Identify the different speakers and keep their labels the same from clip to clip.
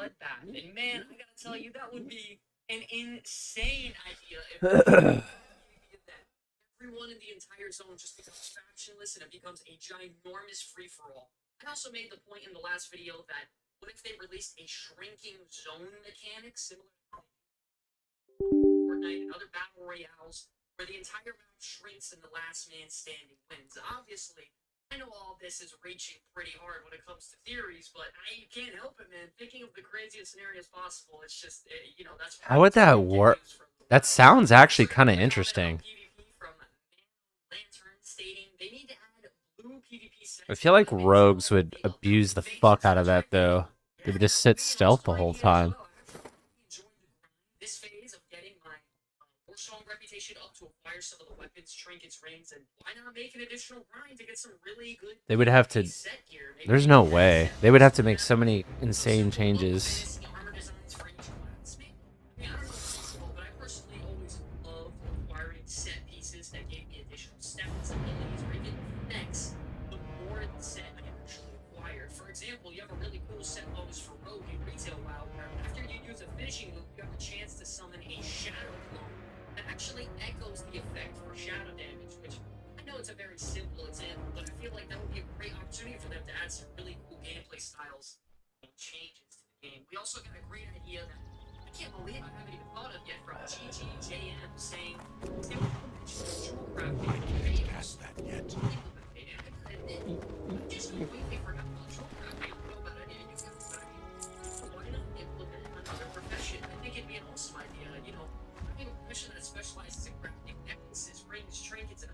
Speaker 1: bloodbath. And man, I gotta tell you, that would be an insane idea if everyone in the entire zone just becomes factionless and it becomes a ginormous free-for-all. I also made the point in the last video that what if they released a shrinking zone mechanic similar to Fortnite and other battle royales, where the entire map shrinks and the last man standing wins. Obviously, I know all this is reaching pretty hard when it comes to theories, but you can't help it, man. Thinking of the craziest scenarios possible, it's just, you know, that's
Speaker 2: how would that work? That sounds actually kind of interesting. I feel like rogues would abuse the fuck out of that, though. They would just sit stealth the whole time.
Speaker 1: This phase of getting my strong reputation up to acquire some of the weapons, trinkets, rings, and why not make an additional grind to get some really good.
Speaker 2: They would have to. There's no way. They would have to make so many insane changes.
Speaker 1: But I personally always loved acquiring set pieces that gave me additional stats, abilities, or even effects. The more the set I actually acquired. For example, you have a really cool set bonus for Rogue in Retail WoW, where after you use a finishing move, you have a chance to summon a Shadow Clone that actually echoes the effect for shadow damage, which I know it's a very simple example, but I feel like that would be a great opportunity for them to add some really cool gameplay styles and changes to the game. We also got a great idea that I can't believe I haven't even thought of yet from GGJM saying,
Speaker 3: I didn't cast that yet.
Speaker 1: I just completely forgot about troll crafting. I don't know about any of you guys, but I mean, why not implement another profession? I think it'd be an awesome idea. You know, having a profession that specializes in crafting necklaces, rings, trinkets, and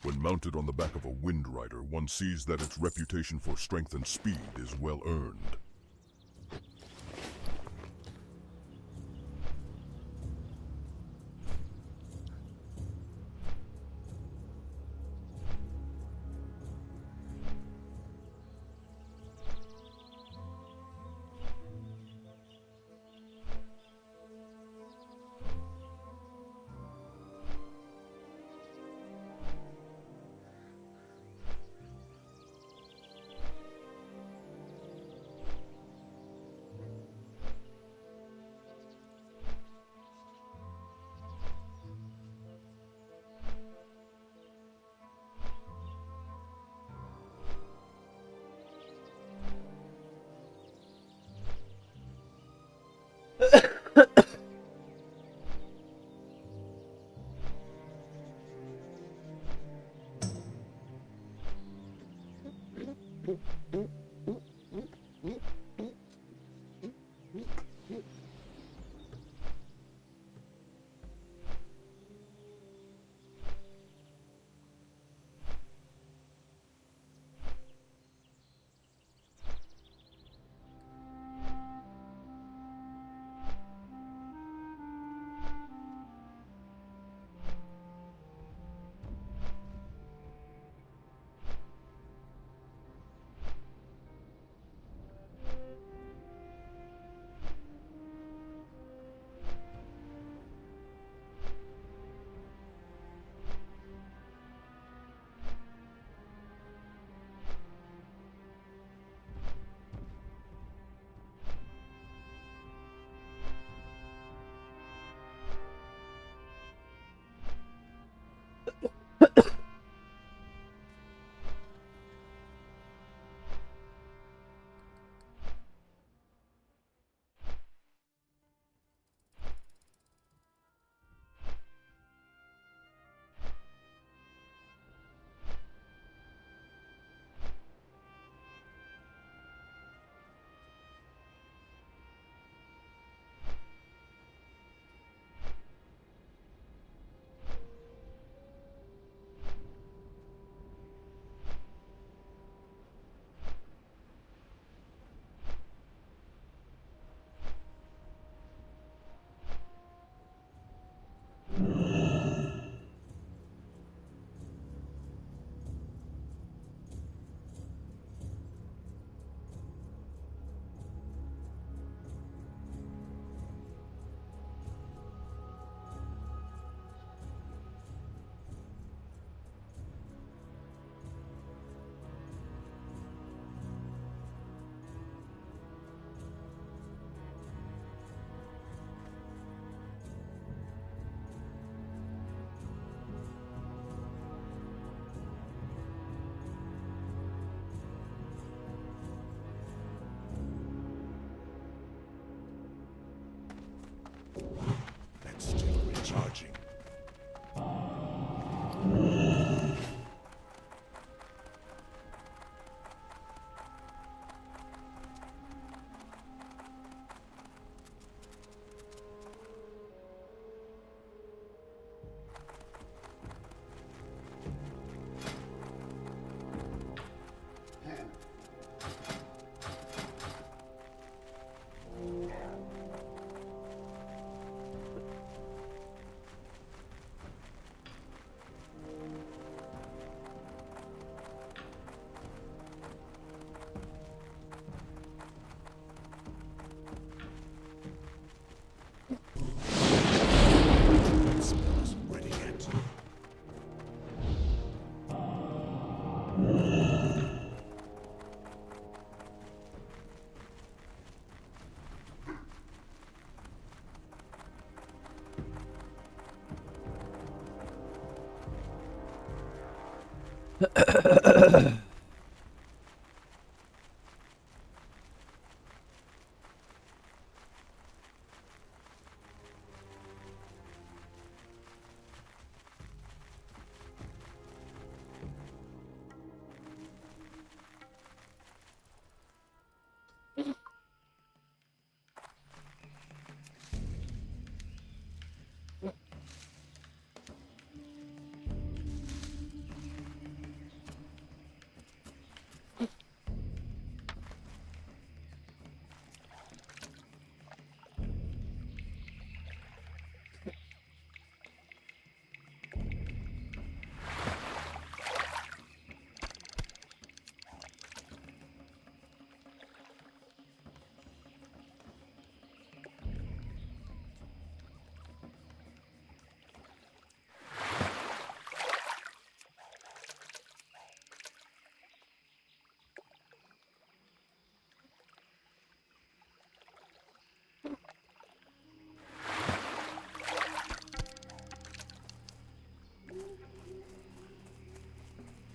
Speaker 3: When mounted on the back of a Wind Rider, one sees that its reputation for strength and speed is well earned.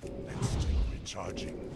Speaker 3: And still recharging.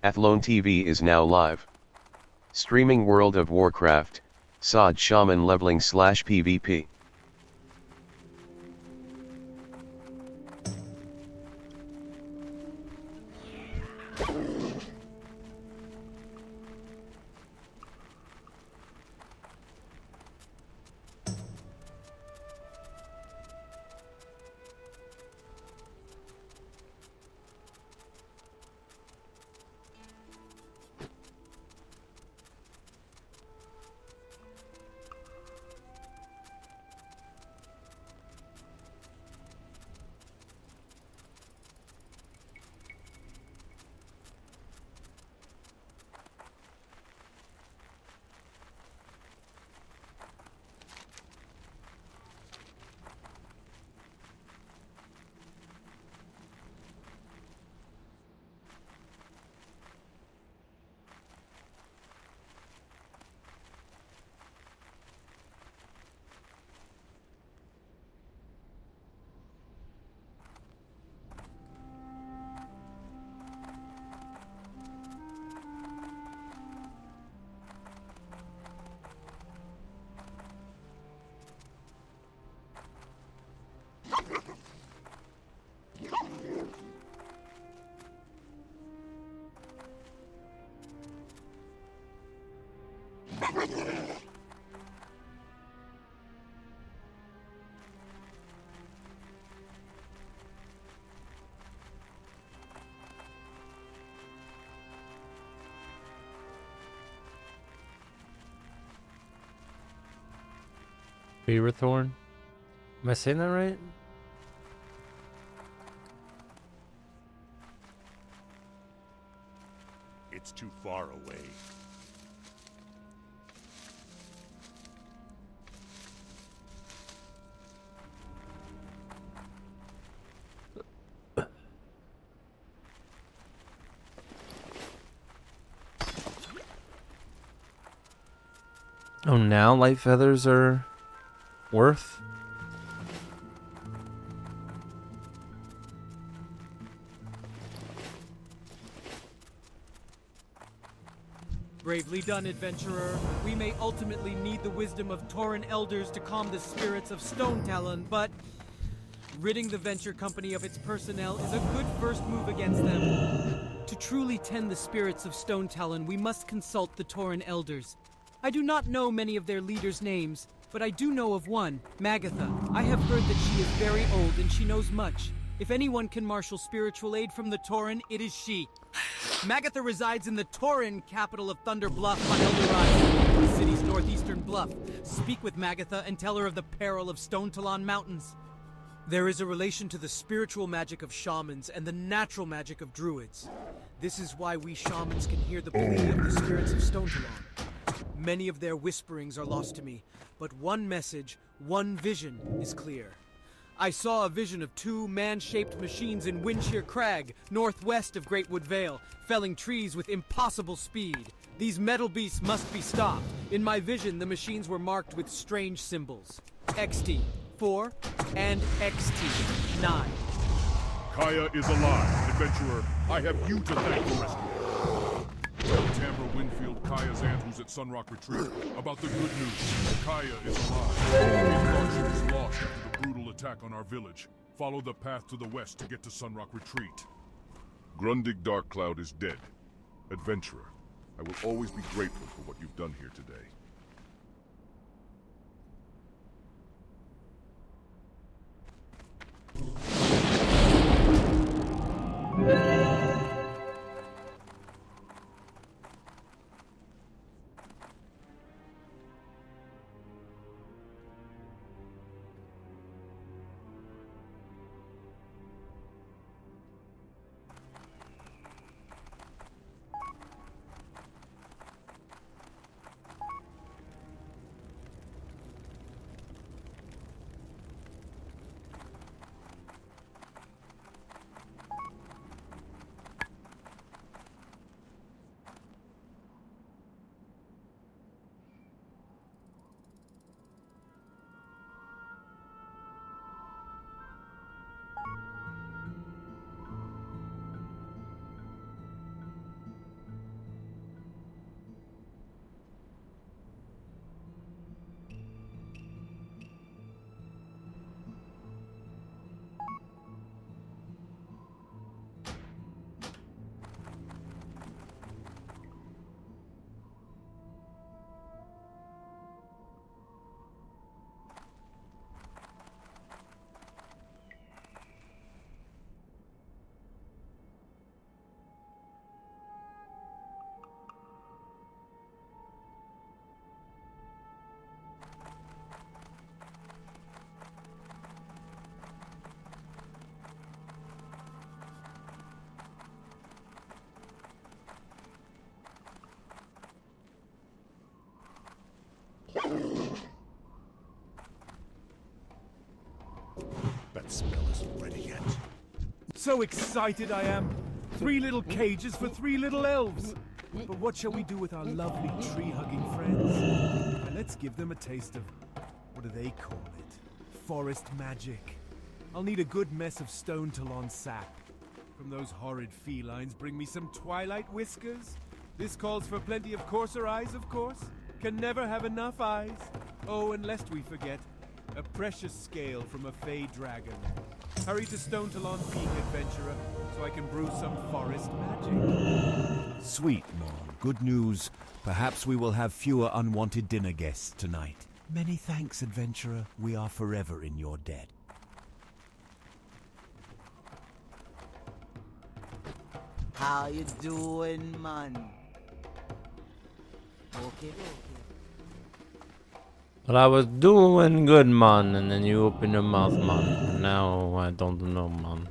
Speaker 4: Athlone TV is now live. Streaming World of Warcraft, SoD Shaman leveling / PvP.
Speaker 2: Beaverthorn? Am I saying that right?
Speaker 3: It's too far away.
Speaker 2: Oh, now light feathers are worth?
Speaker 5: Bravely done, adventurer. We may ultimately need the wisdom of Tauren elders to calm the spirits of Stone Talon, but ridding the venture company of its personnel is a good first move against them. To truly tend the spirits of Stone Talon, we must consult the Tauren elders. I do not know many of their leaders' names, but I do know of one, Magatha. I have heard that she is very old and she knows much. If anyone can marshal spiritual aid from the Tauren, it is she. Magatha resides in the Tauren capital of Thunder Bluff on Eldorado, the city's northeastern bluff. Speak with Magatha and tell her of the peril of Stone Talon Mountains. There is a relation to the spiritual magic of shamans and the natural magic of druids. This is why we shamans can hear the plea of the spirits of Stone Talon. Many of their whisperings are lost to me, but one message, one vision is clear. I saw a vision of two man-shaped machines in Windshear Crag, northwest of Greatwood Vale, felling trees with impossible speed. These metal beasts must be stopped. In my vision, the machines were marked with strange symbols. XT 4 and XT 9.
Speaker 3: Kaya is alive, adventurer. I have you to thank for rescuing her. Tell Tamra Winfield, Kaya's aunt who's at Sunrock Retreat, about the good news. Kaya is alive. We thought she was lost after the brutal attack on our village. Follow the path to the west to get to Sunrock Retreat. Grundig Darkcloud is dead. Adventurer, I will always be grateful for what you've done here today.
Speaker 6: That spell isn't ready yet.
Speaker 7: So excited I am. 3 little cages for 3 little elves. But what shall we do with our lovely tree-hugging friends? Now let's give them a taste of, what do they call it? Forest magic. I'll need a good mess of stone talon sap. From those horrid felines, bring me some twilight whiskers. This calls for plenty of coarser eyes, of course. Can never have enough eyes. Oh, and lest we forget, a precious scale from a fey dragon. Hurry to Stone Talon Peak, adventurer, so I can brew some forest magic.
Speaker 6: Sweet, Mon. Good news. Perhaps we will have fewer unwanted dinner guests tonight. Many thanks, adventurer. We are forever in your debt.
Speaker 8: How you doing, man? Okay.
Speaker 2: Well, I was doing good, man, and then you open your mouth, man. Now I don't know, man.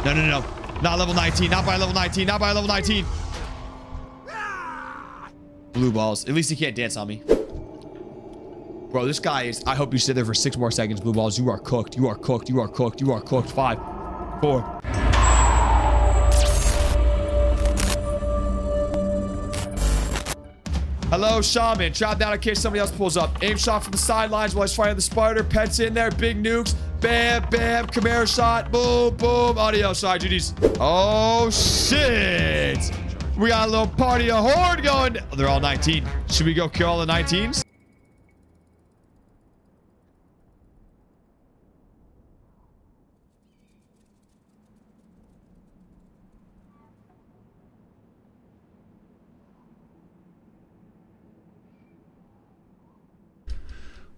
Speaker 9: No, no, no. Not level 19. Not by level 19. Not by level 19. Blue balls. At least he can't dance on me. Bro, this guy is... I hope you sit there for 6 more seconds, blue balls. You are cooked. You are cooked. You are cooked. You are cooked. 5, 4. Hello, Shaman. Drop down in case somebody else pulls up. Aim shot from the sidelines while he's fighting the spider. Pets in there. Big nukes. Bam, bam. Chimera shot. Boom, boom. Audio. Sorry, GG's. Oh, shit. We got a little party of horde going. Oh, they're all 19. Should we go kill all the 19s?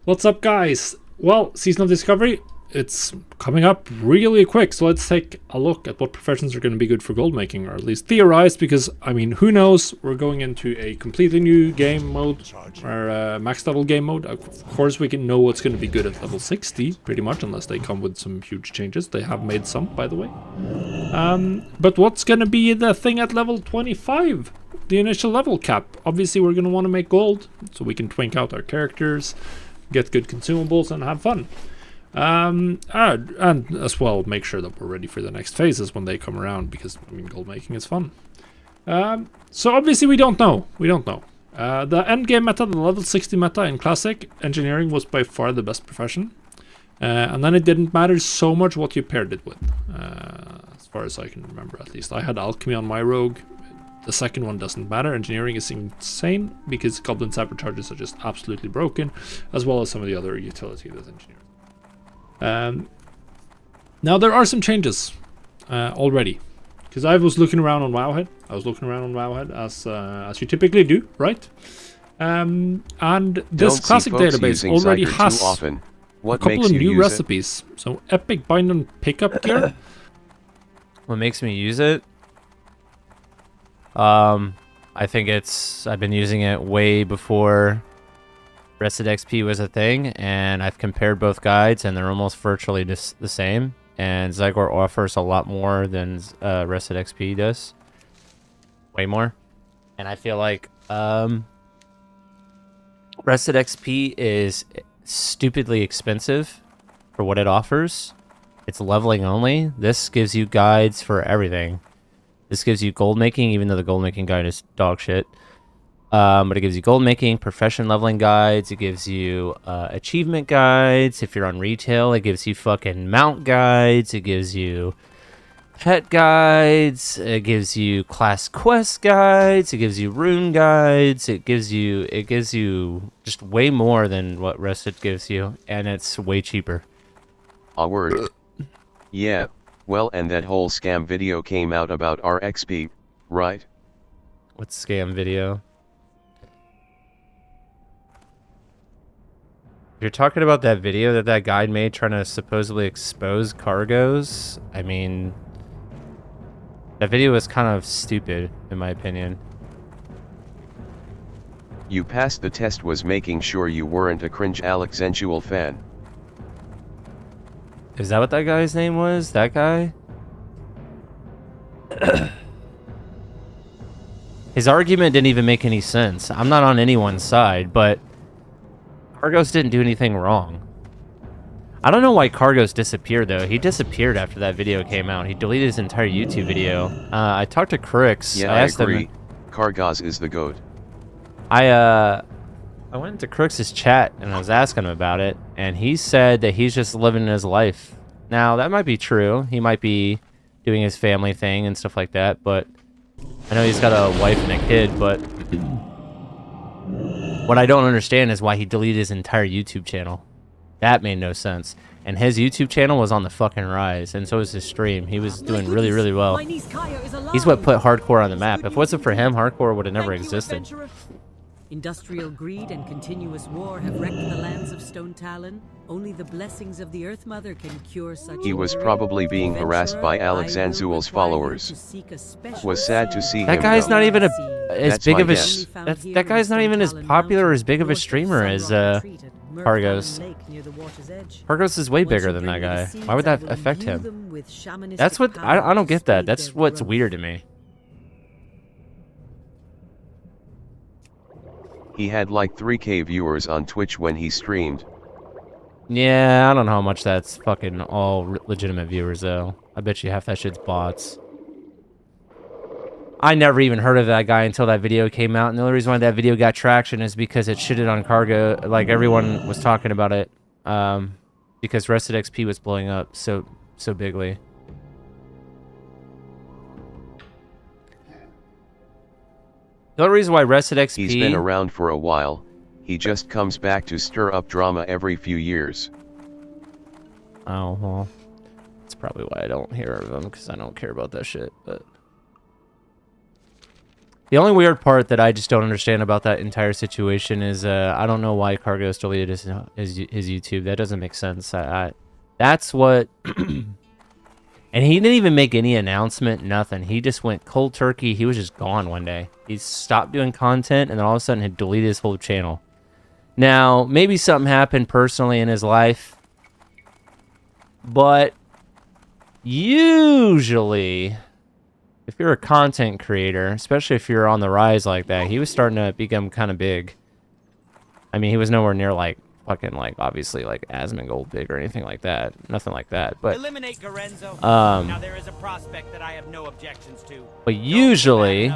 Speaker 10: What's up, guys? Well, Season of Discovery, it's coming up really quick, so let's take a look at what professions are going to be good for gold making, or at least theorize, because, I mean, who knows? We're going into a completely new game mode, or max level game mode. Of course, we can know what's going to be good at level 60, pretty much, unless they come with some huge changes. They have made some, by the way. But what's going to be the thing at level 25? The initial level cap. Obviously, we're going to want to make gold, so we can twink out our characters, get good consumables, and have fun. And as well, make sure that we're ready for the next phases when they come around, because, I mean, gold making is fun. So obviously we don't know. The end game meta, the level 60 meta in Classic, engineering was by far the best profession. And then it didn't matter so much what you paired it with, as far as I can remember at least. I had Alchemy on my rogue. The second one doesn't matter. Engineering is insane because Goblin Sabotages are just absolutely broken, as well as some of the other utility with engineering. Now there are some changes already, because I was looking around on Wowhead. As you typically do, right? And this classic database already has a couple of new recipes. So epic bind and pickup gear.
Speaker 2: What makes me use it? I think I've been using it way before Rested XP was a thing, and I've compared both guides, and they're almost virtually just the same. And Zygor offers a lot more than Rested XP does. Way more. And I feel like Rested XP is stupidly expensive for what it offers. It's leveling only. This gives you guides for everything. This gives you gold making, even though the gold making guide is dog shit. But it gives you gold making, profession leveling guides. It gives you achievement guides. If you're on retail, it gives you fucking mount guides. It gives you pet guides. It gives you class quest guides. It gives you rune guides. It gives you just way more than what Rested gives you, and it's way cheaper.
Speaker 4: A word. Yeah. Well, and that whole scam video came out about RXP, right?
Speaker 2: What scam video? You're talking about that video that guide made trying to supposedly expose cargoes? I mean, that video was kind of stupid, in my opinion.
Speaker 4: You passed the test was making sure you weren't a cringe Alexensual fan.
Speaker 2: Is that what that guy's name was? That guy? His argument didn't even make any sense. I'm not on anyone's side, but Cargos didn't do anything wrong. I don't know why Cargos disappeared, though. He disappeared after that video came out. He deleted his entire YouTube video. I talked to Crix.
Speaker 4: Yeah, I agree. Cargos is the GOAT.
Speaker 2: I went into Crooks's chat and I was asking him about it, and he said that he's just living his life. Now, that might be true. He might be doing his family thing and stuff like that, but I know he's got a wife and a kid, but what I don't understand is why he deleted his entire YouTube channel. That made no sense. And his YouTube channel was on the fucking rise, and so was his stream. He was doing really, really well. He's what put hardcore on the map. If it wasn't for him, hardcore would have never existed.
Speaker 11: Industrial greed and continuous war have wrecked the lands of Stone Talon. Only the blessings of the Earth Mother can cure such.
Speaker 4: He was probably being harassed by Alexanzuel's followers. Was sad to see him.
Speaker 2: That guy's not even as big of a.
Speaker 4: That
Speaker 2: guy's not even as popular or as big of a streamer as Cargos. Cargos is way bigger than that guy. Why would that affect him? That's what I don't get. That's what's weird to me.
Speaker 4: He had like 3K viewers on Twitch when he streamed.
Speaker 2: Yeah, I don't know how much that's fucking all legitimate viewers, though. I bet you half that shit's bots. I never even heard of that guy until that video came out, and the only reason why that video got traction is because it shitted on Cargo. Like, everyone was talking about it, because Rested XP was blowing up so bigly. The only reason why Rested XP...
Speaker 4: He's been around for a while. He just comes back to stir up drama every few years.
Speaker 2: Oh, well. That's probably why I don't hear of him, because I don't care about that shit, but... The only weird part that I just don't understand about that entire situation is I don't know why Cargos deleted his YouTube. That doesn't make sense. That's what... And he didn't even make any announcement, nothing. He just went cold turkey. He was just gone one day. He stopped doing content, and then all of a sudden had deleted his whole channel. Now, maybe something happened personally in his life, but usually, if you're a content creator, especially if you're on the rise like that, he was starting to become kind of big. I mean, he was nowhere near like fucking like obviously like Asmongold big or anything like that. Nothing like that. But
Speaker 8: Eliminate Garenzo.
Speaker 2: Now
Speaker 8: there is a prospect that I have no objections to.
Speaker 2: But usually,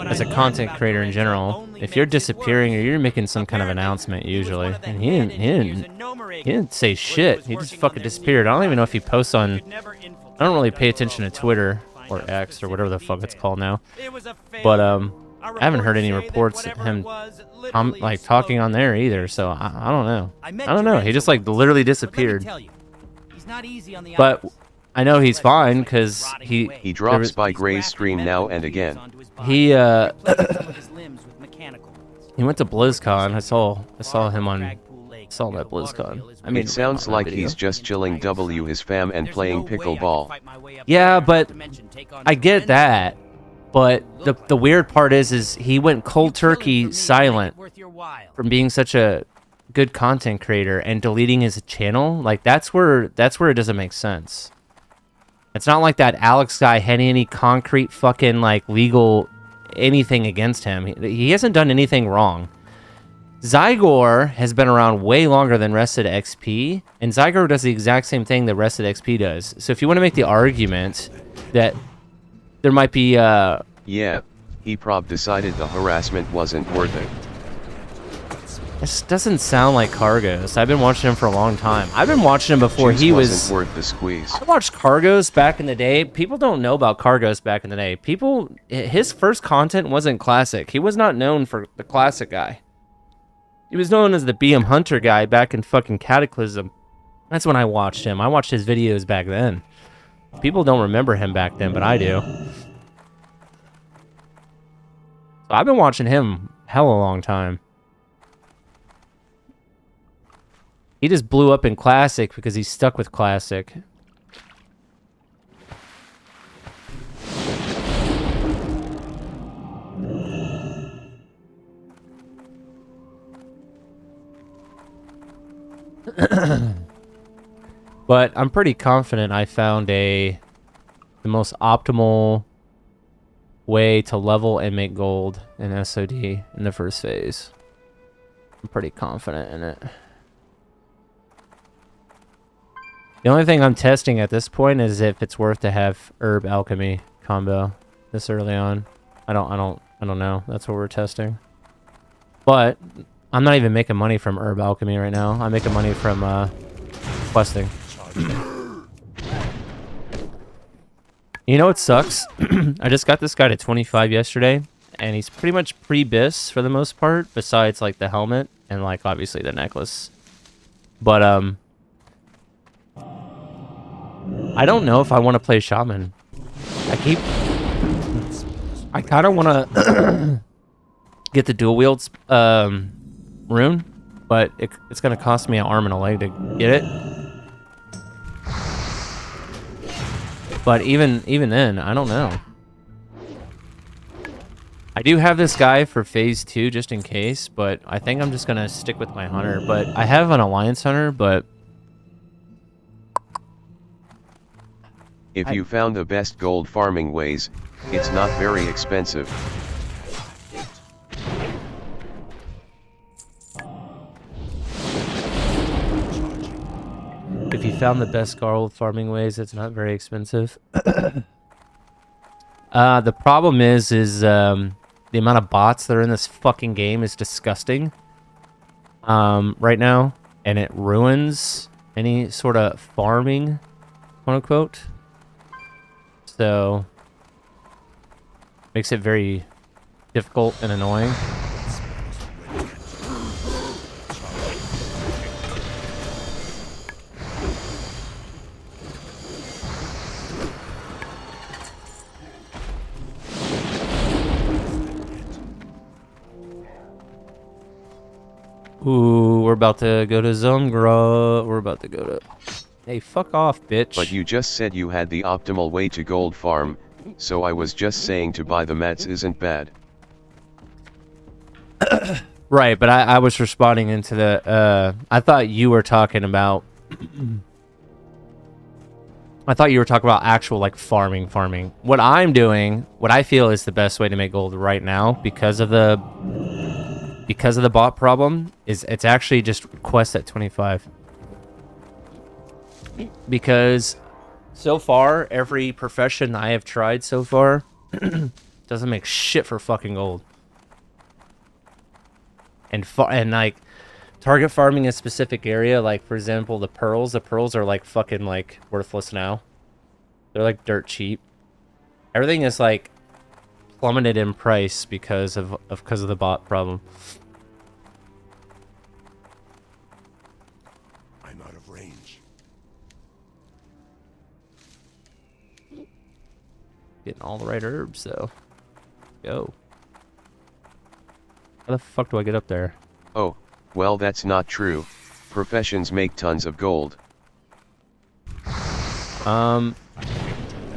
Speaker 2: as a content creator in general, if you're disappearing or you're making some kind of announcement, usually, and he didn't say shit. He just fucking disappeared. I don't even know if he posts on. I don't really pay attention to Twitter or X or whatever the fuck it's called now. But I haven't heard any reports of him like talking on there either. So I don't know. I don't know. He just like literally disappeared. But I know he's fine because he
Speaker 4: drops by Gray's stream now and again.
Speaker 2: He went to BlizzCon. I saw him on. Saw him at BlizzCon. I mean,
Speaker 4: it sounds like he's just chilling his fam and playing pickleball.
Speaker 2: Yeah, but I get that. But the weird part is he went cold turkey silent from being such a good content creator and deleting his channel. Like that's where it doesn't make sense. It's not like that Alex guy had any concrete fucking like legal anything against him. He hasn't done anything wrong. Zygor has been around way longer than Rested XP, and Zygor does the exact same thing that Rested XP does. So if you want to make the argument that there might be
Speaker 4: yeah, he decided the harassment wasn't worth it.
Speaker 2: This doesn't sound like Cargos. I've been watching him for a long time. I've been watching him before he was
Speaker 4: worth the squeeze.
Speaker 2: I watched Cargos back in the day. People don't know about Cargos back in the day. His first content wasn't classic. He was not known for the classic guy. He was known as the BM Hunter guy back in fucking Cataclysm. That's when I watched him. I watched his videos back then. People don't remember him back then, but I do. So I've been watching him hell a long time. He just blew up in Classic because he's stuck with Classic. But I'm pretty confident I found the most optimal way to level and make gold in SoD in the first phase. I'm pretty confident in it. The only thing I'm testing at this point is if it's worth to have herb alchemy combo this early on. I don't know. That's what we're testing. But I'm not even making money from herb alchemy right now. I'm making money from questing. You know what sucks? I just got this guy to 25 yesterday, and he's pretty much pre-bis for the most part, besides like the helmet and like obviously the necklace. But I don't know if I want to play shaman. I kind of want to get the dual wields rune, but it's gonna cost me an arm and a leg to get it. But even then, I don't know. I do have this guy for phase 2 just in case, but I think I'm just gonna stick with my hunter. But I have an alliance hunter, but
Speaker 4: if you found the best gold farming ways, it's not very expensive.
Speaker 2: If you found the best gold farming ways, it's not very expensive. The problem is the amount of bots that are in this fucking game is disgusting right now, and it ruins any sort of farming, quote unquote. So makes it very difficult and annoying. Ooh, we're about to go to Zumgra. We're about to go to... Hey, fuck off, bitch.
Speaker 4: But you just said you had the optimal way to gold farm, so I was just saying to buy the mats isn't bad.
Speaker 2: Right, but I was responding into the... I thought you were talking about... I thought you were talking about actual, like, farming. What I'm doing, what I feel is the best way to make gold right now, because of the bot problem, is it's actually just quest at 25. Because so far, every profession I have tried so far doesn't make shit for fucking gold. And like target farming a specific area, like for example the pearls are like fucking like worthless now. They're like dirt cheap. Everything is like plummeted in price because of the bot problem.
Speaker 3: I'm out of range.
Speaker 2: Getting all the right herbs though. Go. How the fuck do I get up there?
Speaker 4: Oh, well that's not true. Professions make tons of gold.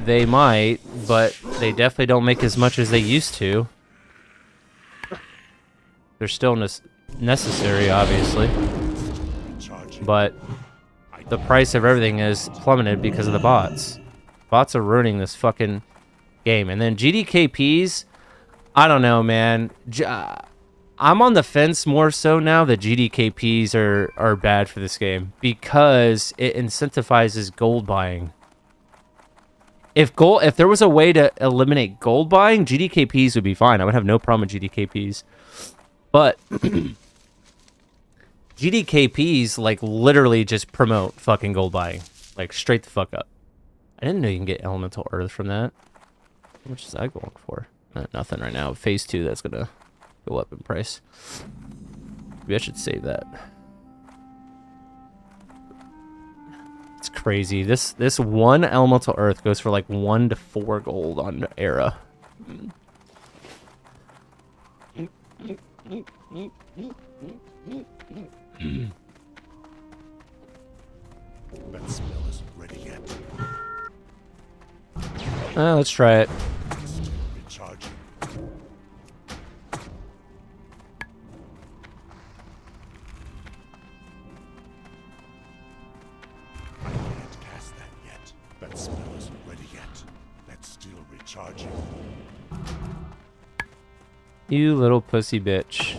Speaker 2: They might, but they definitely don't make as much as they used to. They're still necessary, obviously. But the price of everything is plummeted because of the bots. Bots are ruining this fucking game. And then GDKPs, I don't know, man. I'm on the fence more so now that GDKPs are bad for this game because it incentivizes gold buying. If there was a way to eliminate gold buying, GDKPs would be fine. I would have no problem with GDKPs. But GDKPs like literally just promote fucking gold buying. Like straight the fuck up. I didn't know you can get elemental earth from that. How much is that going for? Nothing right now. Phase 2, that's gonna go up in price. Maybe I should save that. It's crazy. This one elemental earth goes for like 1 to 4 gold on Era.
Speaker 3: That spell isn't ready yet.
Speaker 2: Let's try it.
Speaker 3: Recharging. I can't cast that yet. That spell isn't ready yet. That's still recharging.
Speaker 2: You little pussy bitch.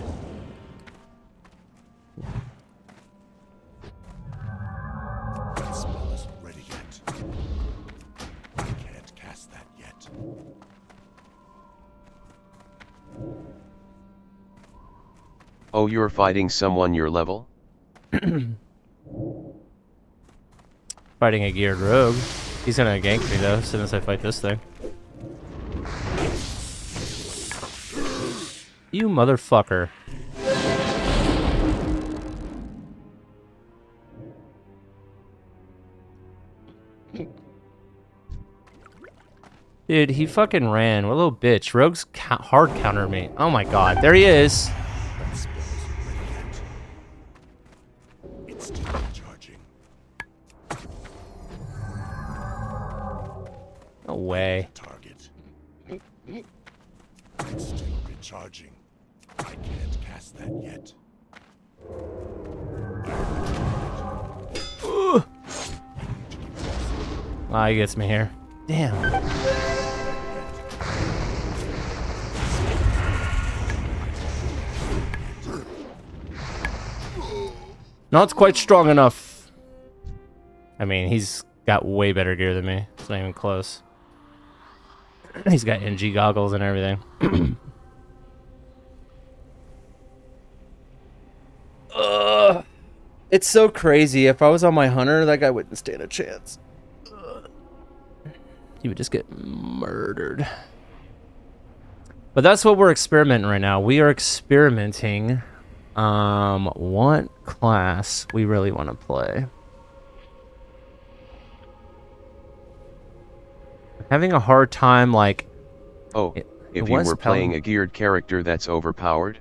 Speaker 3: That spell isn't ready yet. I can't cast that yet.
Speaker 4: Oh, you're fighting someone your level?
Speaker 2: Fighting a geared rogue. He's gonna gank me though, as soon as I fight this thing. You motherfucker. Dude, he fucking ran. What a little bitch. Rogue's hard countered me. Oh my god. There he is.
Speaker 3: That spell isn't ready yet. It's still recharging.
Speaker 2: No way.
Speaker 3: Target. It's still recharging. I can't cast that yet.
Speaker 2: Ah, he gets me here. Damn. Not quite strong enough. I mean, he's got way better gear than me. It's not even close. He's got NG goggles and everything. It's so crazy. If I was on my hunter, that guy wouldn't stand a chance. He would just get murdered. But that's what we're experimenting right now. We are experimenting what class we really want to play. I'm having a hard time, like...
Speaker 4: Oh, if you were playing a geared character that's overpowered?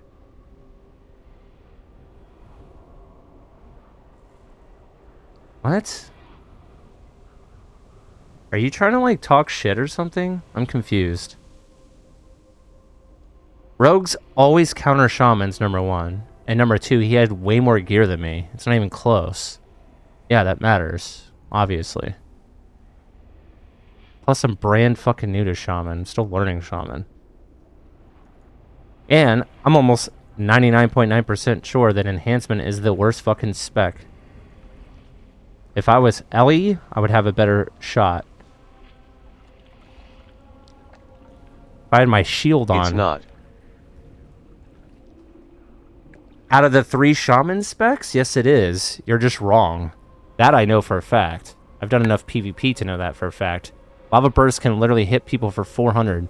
Speaker 2: What? Are you trying to, like, talk shit or something? I'm confused. Rogues always counter shamans, number one. And number two, he had way more gear than me. It's not even close. Yeah, that matters. Obviously. Plus, I'm brand fucking new to shaman. I'm still learning shaman. And I'm almost 99.9% sure that enhancement is the worst fucking spec. If I was Ellie, I would have a better shot. If I had my shield on.
Speaker 4: It's not.
Speaker 2: Out of the 3 shaman specs, yes it is. You're just wrong. That I know for a fact. I've done enough PvP to know that for a fact. Lava Burst can literally hit people for 400.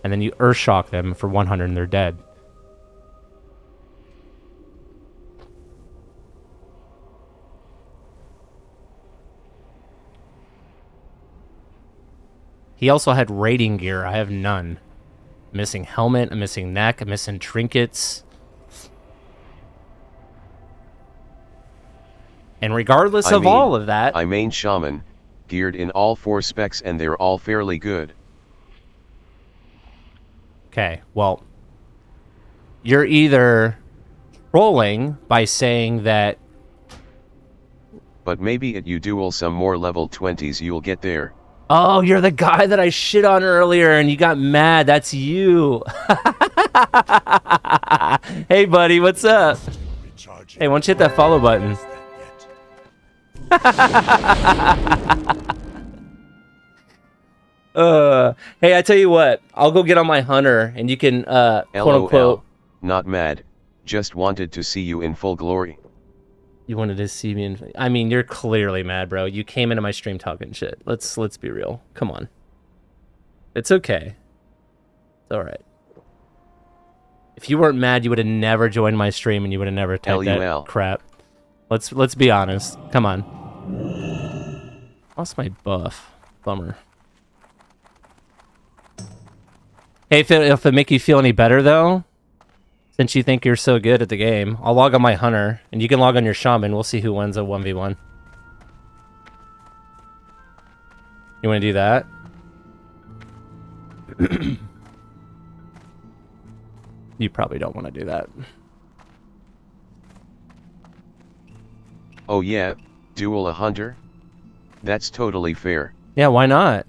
Speaker 2: And then you Earth Shock them for 100 and they're dead. He also had raiding gear. I have none. I'm missing helmet, I'm missing neck, I'm missing trinkets. And regardless of all of that...
Speaker 4: I main shaman, geared in all 4 specs and they're all fairly good.
Speaker 2: Okay, well... You're either trolling by saying that...
Speaker 4: But maybe at you duel some more level 20s you'll get there.
Speaker 2: Oh, you're the guy that I shit on earlier and you got mad. That's you. Hey, buddy, what's up? Hey, why don't you hit that follow button? Hey, I tell you what. I'll go get on my hunter and you can, quote-unquote...
Speaker 4: Not mad. Just wanted to see you in full glory.
Speaker 2: You wanted to see me in... I mean, you're clearly mad, bro. You came into my stream talking shit. Let's be real. Come on. It's okay. It's alright. If you weren't mad, you would have never joined my stream and you would have never typed that crap. Let's be honest. Come on. Lost my buff. Bummer. Hey, if it make you feel any better, though... Since you think you're so good at the game, I'll log on my hunter, and you can log on your shaman. We'll see who wins a 1v1. You want to do that? You probably don't want to do that.
Speaker 4: Oh yeah, duel a hunter? That's totally fair.
Speaker 2: Yeah, why not?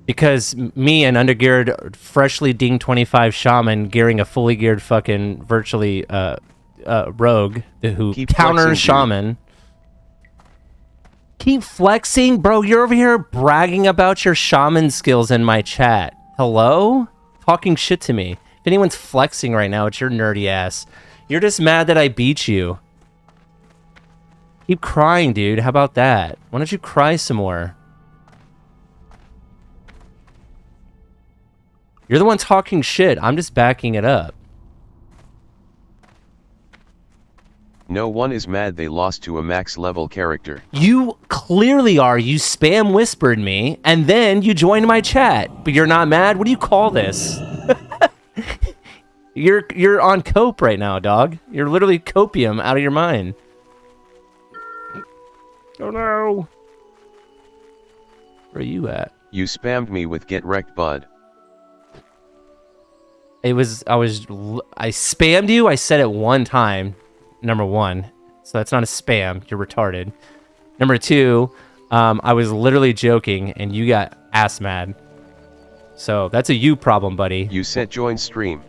Speaker 2: Because me, an undergeared, freshly dinged 25 shaman, gearing a fully geared fucking virtually rogue who counters shaman. Keep flexing? Bro, you're over here bragging about your shaman skills in my chat. Hello? Talking shit to me. If anyone's flexing right now, it's your nerdy ass. You're just mad that I beat you. Keep crying, dude. How about that? Why don't you cry some more? You're the one talking shit. I'm just backing it up.
Speaker 4: No one is mad they lost to a max level character.
Speaker 2: You clearly are. You spam whispered me, and then you joined my chat. But you're not mad? What do you call this? You're on cope right now, dog. You're literally copium out of your mind. Oh no. Where are you at?
Speaker 4: You spammed me with get wrecked, bud.
Speaker 2: I spammed you. I said it one time. Number one. So that's not a spam. You're retarded. Number two, I was literally joking and you got ass mad. So that's a you problem, buddy.
Speaker 4: You said join stream.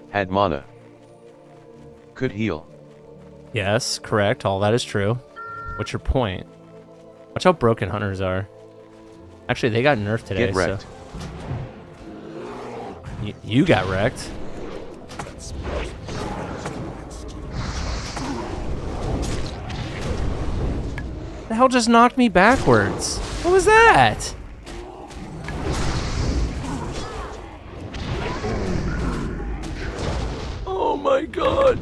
Speaker 4: Had mana. Could heal.
Speaker 2: Yes, correct. All that is true. What's your point? Watch how broken hunters are. Actually, they got nerfed today.
Speaker 4: Get wrecked.
Speaker 2: So. You got wrecked. The hell just knocked me backwards? What was that? Oh my god.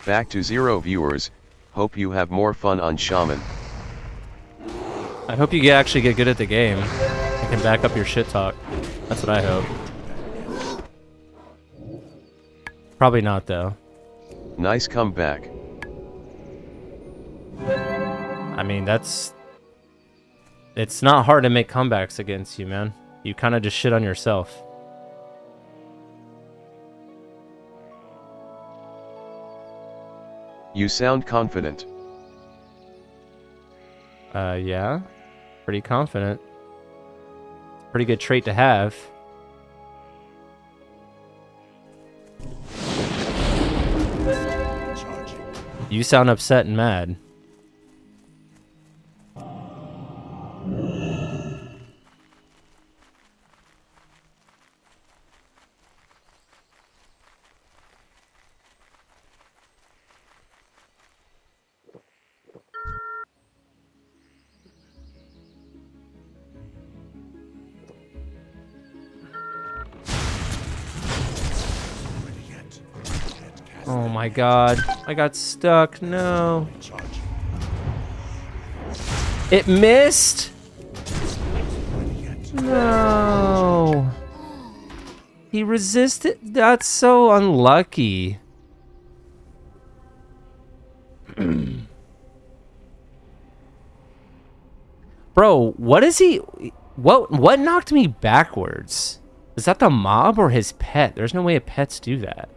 Speaker 4: Back to 0 viewers. Hope you have more fun on Shaman.
Speaker 2: I hope you actually get good at the game. You can back up your shit talk. That's what I hope. Probably not, though.
Speaker 4: Nice comeback.
Speaker 2: I mean, that's... It's not hard to make comebacks against you, man. You kind of just shit on yourself.
Speaker 4: You sound confident.
Speaker 2: Yeah. Pretty confident. Pretty good trait to have. You sound upset and mad. Oh my god. I got stuck. No. It missed? No. He resisted? That's so unlucky. Bro, what is he... What knocked me backwards? Is that the mob or his pet? There's no way pets do that.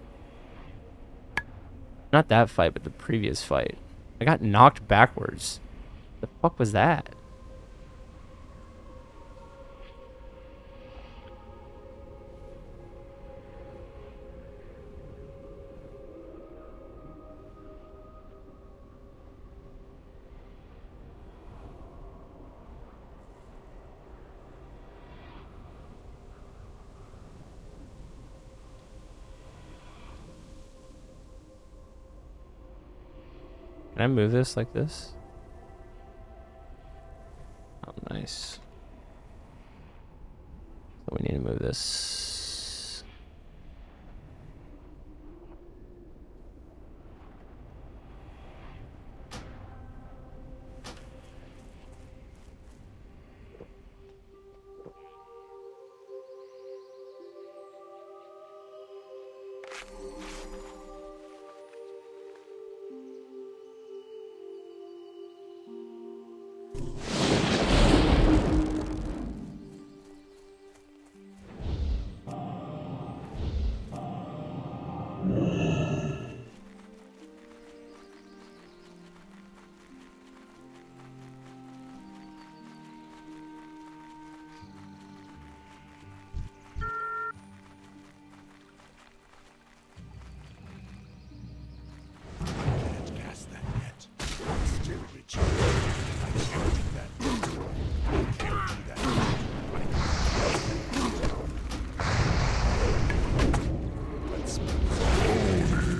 Speaker 2: Not that fight, but the previous fight. I got knocked backwards. The fuck was that? Can I move this like this? Oh, nice. So we need to move this.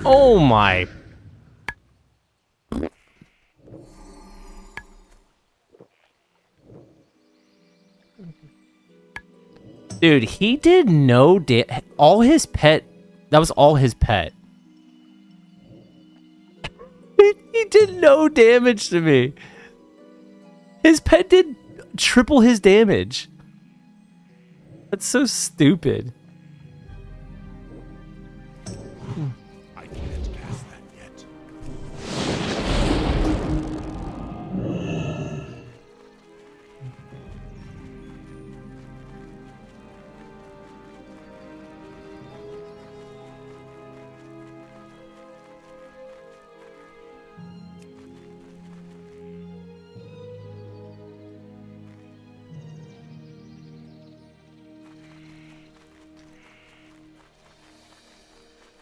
Speaker 2: Oh my. Dude, he did no all his pet. That was all his pet. He did no damage to me. His pet did triple his damage. That's so stupid.
Speaker 6: I can't pass that yet.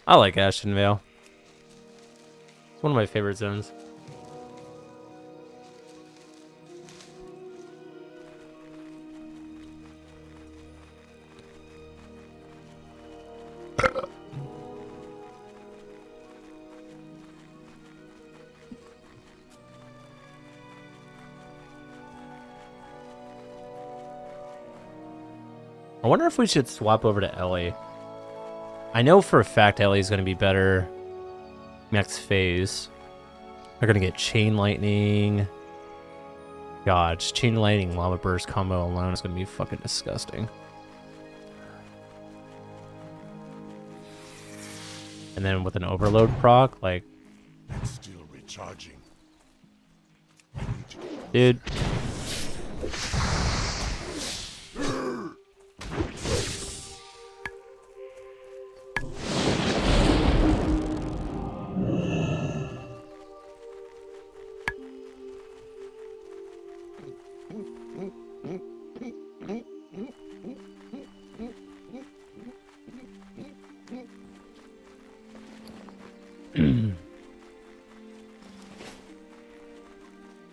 Speaker 2: I like Ashton Vale. It's one of my favorite zones. I wonder if we should swap over to Ellie. I know for a fact Ellie is going to be better next phase. They're going to get Chain Lightning. God, just chain lightning lava burst combo alone is gonna be fucking disgusting. And then with an overload proc, like,
Speaker 3: Still recharging.
Speaker 2: dude.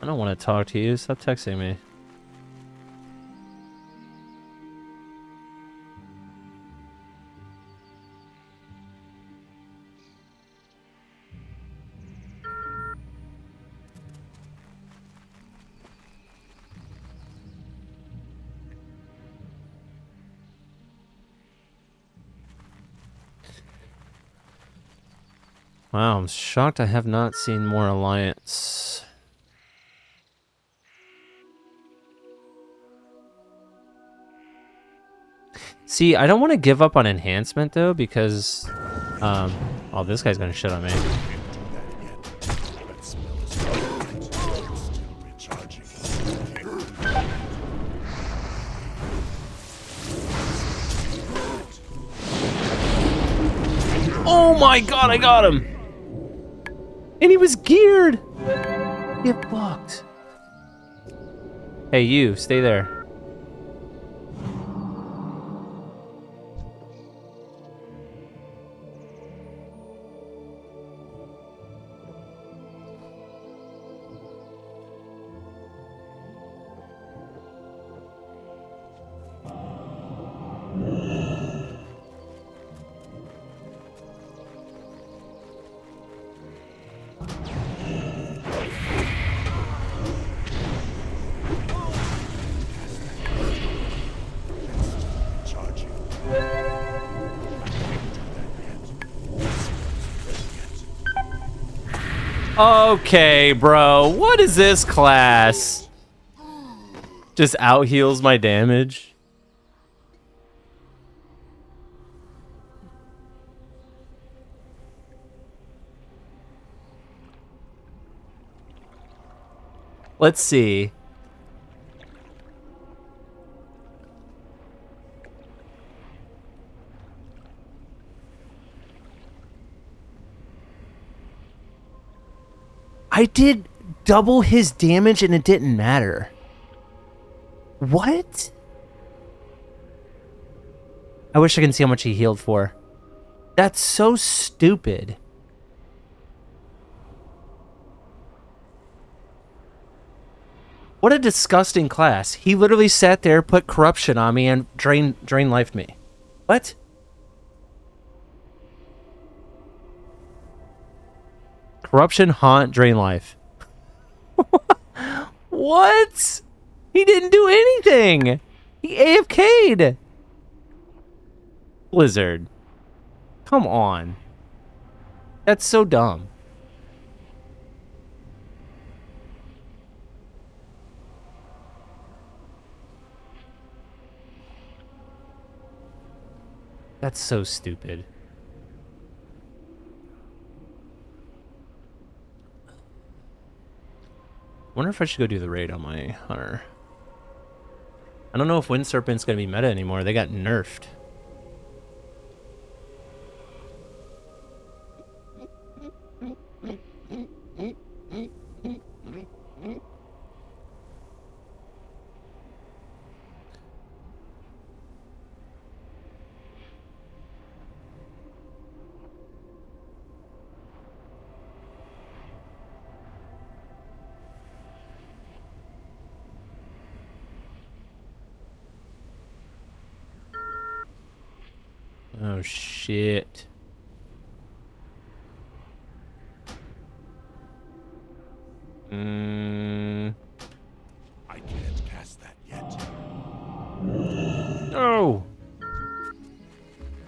Speaker 2: I don't want to talk to you. Stop texting me. Wow, I'm shocked I have not seen more Alliance. See, I don't want to give up on enhancement though, because oh, this guy's gonna shit on me. Oh my god, I got him! And he was geared! Get fucked. Hey, you, stay there. Okay, bro. What is this class? Just out heals my damage. Let's see. I did double his damage and it didn't matter. What? I wish I could see how much he healed for. That's so stupid. What a disgusting class. He literally sat there, put corruption on me, and drain life me. What? Corruption, haunt, drain life. What? He didn't do anything. He AFK'd. Blizzard. Come on. That's so dumb. That's so stupid. Wonder if I should go do the raid on my hunter. I don't know if Wind Serpent's gonna be meta anymore. They got nerfed. Oh shit.
Speaker 3: I can't cast that yet.
Speaker 2: No.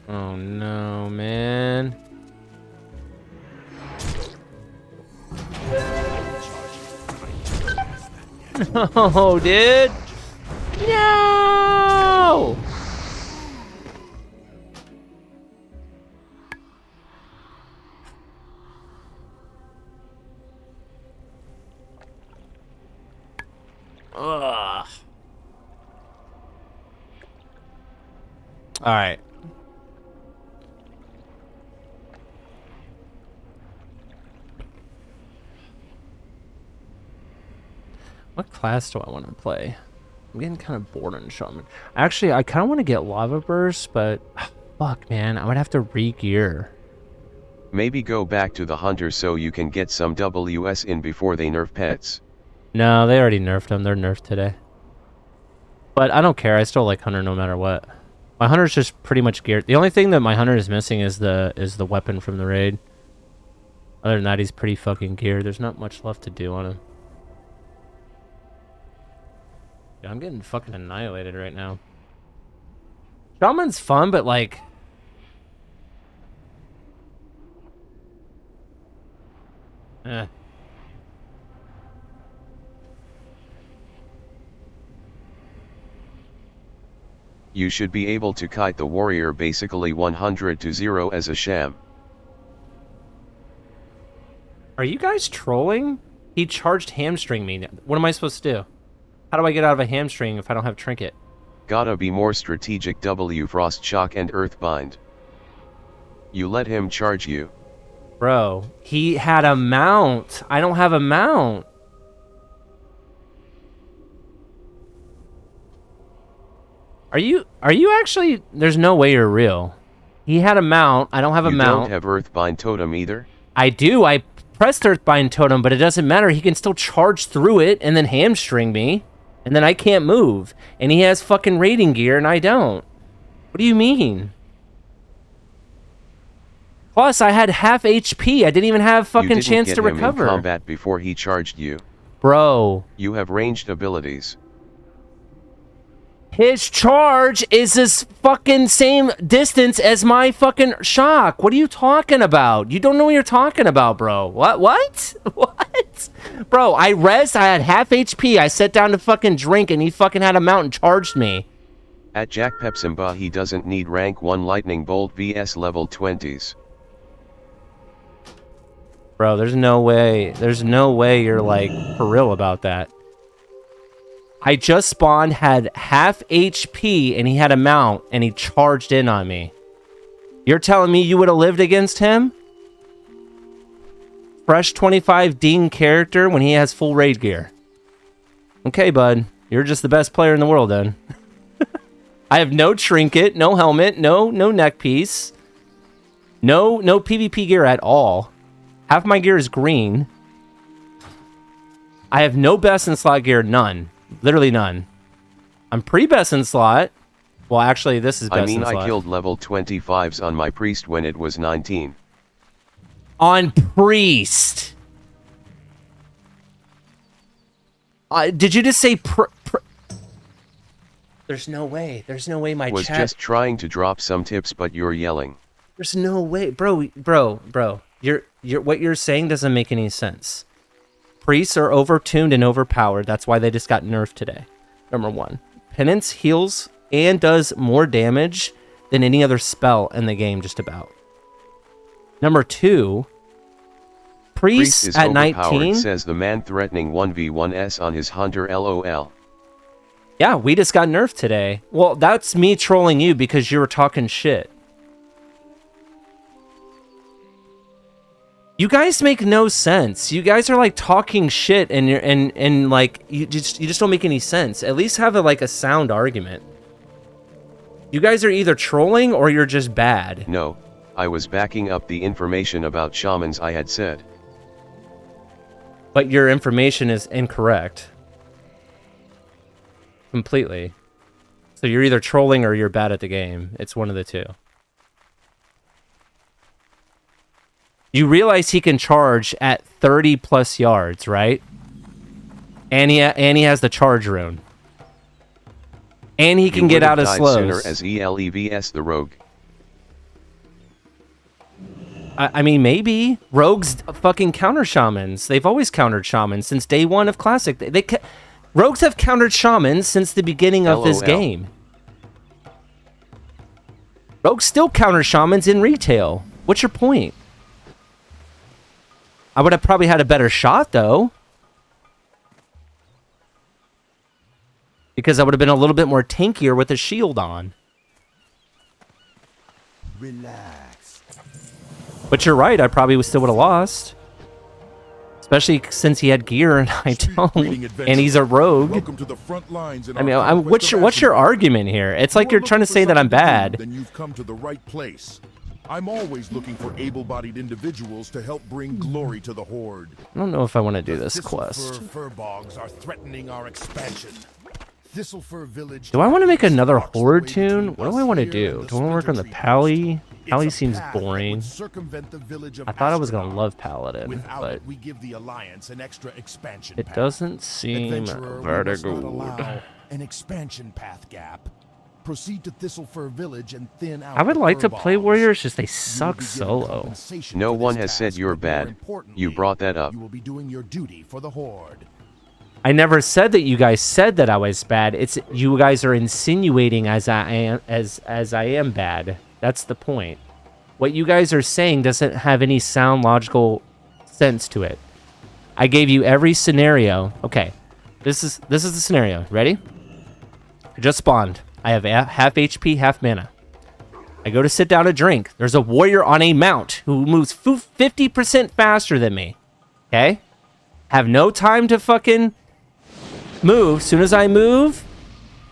Speaker 2: Oh no, man. No, dude. No. Ugh. All right. What class do I want to play? I'm getting kind of bored on Shaman. Actually, I kind of want to get Lava Burst, but fuck, man, I would have to re-gear.
Speaker 4: Maybe go back to the Hunter so you can get some WS in before they nerf pets.
Speaker 2: No, they already nerfed them. They're nerfed today. But I don't care. I still like Hunter no matter what. My Hunter's just pretty much geared. The only thing that my Hunter is missing is the weapon from the raid. Other than that, he's pretty fucking geared. There's not much left to do on him. Yeah, I'm getting fucking annihilated right now. Shaman's fun, but like...
Speaker 4: You should be able to kite the warrior basically 100 to 0 as a sham.
Speaker 2: Are you guys trolling? He charged hamstring me. What am I supposed to do? How do I get out of a hamstring if I don't have trinket?
Speaker 4: Gotta be more strategic. W Frost Shock and Earthbind. You let him charge you.
Speaker 2: Bro, he had a mount. I don't have a mount. Are you actually... There's no way you're real. He had a mount. I don't have a mount.
Speaker 4: You don't have Earthbind Totem either?
Speaker 2: I do. I pressed Earthbind Totem, but it doesn't matter. He can still charge through it and then hamstring me. And then I can't move. And he has fucking raiding gear and I don't. What do you mean? Plus, I had half HP. I didn't even have fucking chance to recover.
Speaker 4: You didn't get him in combat before he charged you.
Speaker 2: Bro.
Speaker 4: You have ranged abilities.
Speaker 2: His charge is this fucking same distance as my fucking shock. What are you talking about? You don't know what you're talking about, bro. What? What? Bro, I rezzed. I had half HP. I sat down to fucking drink and he fucking had a mount and charged me.
Speaker 4: At Jack Pepsimba, he doesn't need rank 1 lightning bolt vs level 20s.
Speaker 2: Bro, there's no way. There's no way you're like for real about that. I just spawned, had half HP, and he had a mount, and he charged in on me. You're telling me you would have lived against him? Fresh 25 Dean character when he has full raid gear. Okay, bud. You're just the best player in the world, then. I have no trinket, no helmet, no neck piece. No PvP gear at all. Half my gear is green. I have no best in slot gear, none. Literally none. I'm pre-best in slot. Well, actually, this is best in slot.
Speaker 4: I killed level 25s on my priest when it was 19.
Speaker 2: On priest? Did you just say There's no way. There's no way my
Speaker 4: was
Speaker 2: chat...
Speaker 4: just trying to drop some tips, but you're yelling.
Speaker 2: There's no way. Bro. What you're saying doesn't make any sense. Priests are overtuned and overpowered. That's why they just got nerfed today. Number 1. Penance heals and does more damage than any other spell in the game, just about. Number 2. Priests
Speaker 4: is
Speaker 2: at
Speaker 4: overpowered,
Speaker 2: 19.
Speaker 4: Says the man threatening 1v1s on his Hunter LOL.
Speaker 2: Yeah, we just got nerfed today. Well, that's me trolling you because you were talking shit. You guys make no sense. You guys are like talking shit and you're and like you just don't make any sense. At least have a sound argument. You guys are either trolling or you're just bad.
Speaker 4: No, I was backing up the information about shamans I had said.
Speaker 2: But your information is incorrect. Completely. So you're either trolling or you're bad at the game. It's one of the two. You realize he can charge at 30 plus yards, right? And he has the charge rune. And he can get out of slows.
Speaker 4: Sooner as ELEVS the rogue.
Speaker 2: I mean, maybe. Rogues fucking counter shamans. They've always countered shamans since day one of Classic. Rogues have countered shamans since the beginning of this
Speaker 4: LOL.
Speaker 2: game. Rogues still counter shamans in retail. What's your point? I would have probably had a better shot, though. Because I would have been a little bit more tankier with a shield on.
Speaker 6: Relax.
Speaker 2: But you're right, I probably still would have lost. Especially since he had gear and I don't. And he's a rogue.
Speaker 3: Welcome to the front lines in
Speaker 2: I mean,
Speaker 3: our conquest of
Speaker 2: what's your
Speaker 3: Ashenvale.
Speaker 2: argument here? It's like you're trying to say that I'm bad.
Speaker 3: Then you've come to the right place. I'm always looking for able-bodied individuals to help bring glory to the Horde.
Speaker 2: I don't know if I want to do this
Speaker 6: Thistle
Speaker 2: quest.
Speaker 6: fir bogs are threatening our expansion. Thistlefir village.
Speaker 2: Do I want to make another
Speaker 6: blocks the
Speaker 2: horde
Speaker 6: way
Speaker 2: tune?
Speaker 6: between
Speaker 2: What do I
Speaker 6: us
Speaker 2: want to
Speaker 6: here
Speaker 2: do?
Speaker 6: and
Speaker 2: Do I want to work on the
Speaker 6: Splinter Tree
Speaker 2: Pally?
Speaker 6: House.
Speaker 2: Pally
Speaker 6: It's a
Speaker 2: seems
Speaker 6: path that would
Speaker 2: boring.
Speaker 6: circumvent the village of
Speaker 2: I thought I was going to
Speaker 6: Ashtaroth.
Speaker 2: love Paladin,
Speaker 6: Without
Speaker 2: but
Speaker 6: it, we give the Alliance an extra expansion
Speaker 2: it
Speaker 6: path.
Speaker 2: doesn't seem
Speaker 6: Adventurer, we
Speaker 2: very
Speaker 6: must not
Speaker 2: good.
Speaker 6: allow an expansion path gap. Proceed to Thistlefir village and thin out
Speaker 2: I would
Speaker 6: the
Speaker 2: like to
Speaker 6: fir
Speaker 2: play
Speaker 6: bogs.
Speaker 2: Warrior, it's just they
Speaker 6: You will
Speaker 2: suck
Speaker 6: be given
Speaker 2: solo.
Speaker 6: compensation
Speaker 4: No
Speaker 6: for
Speaker 4: one
Speaker 6: this
Speaker 4: has said
Speaker 6: task,
Speaker 4: you're
Speaker 6: but more
Speaker 4: bad.
Speaker 6: importantly,
Speaker 4: You brought that up.
Speaker 6: You will be doing your duty for the Horde.
Speaker 2: I never said that you guys said that I was bad. It's you guys are insinuating as I am as I am bad. That's the point. What you guys are saying doesn't have any sound logical sense to it. I gave you every scenario. Okay. This is the scenario. Ready? I just spawned. I have half HP, half mana. I go to sit down to drink. There's a warrior on a mount who moves 50% faster than me. Okay? Have no time to fucking move. Soon as I move,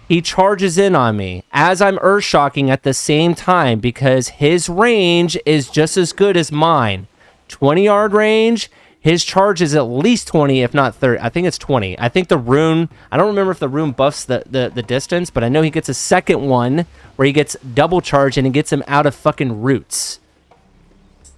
Speaker 2: he charges in on me as I'm earth shocking at the same time because his range is just as good as mine. 20-yard range. His charge is at least 20, if not 30. I think it's 20. I think the rune, I don't remember if the rune buffs the distance, but I know he gets a second one where he gets double charge and it gets him out of fucking roots.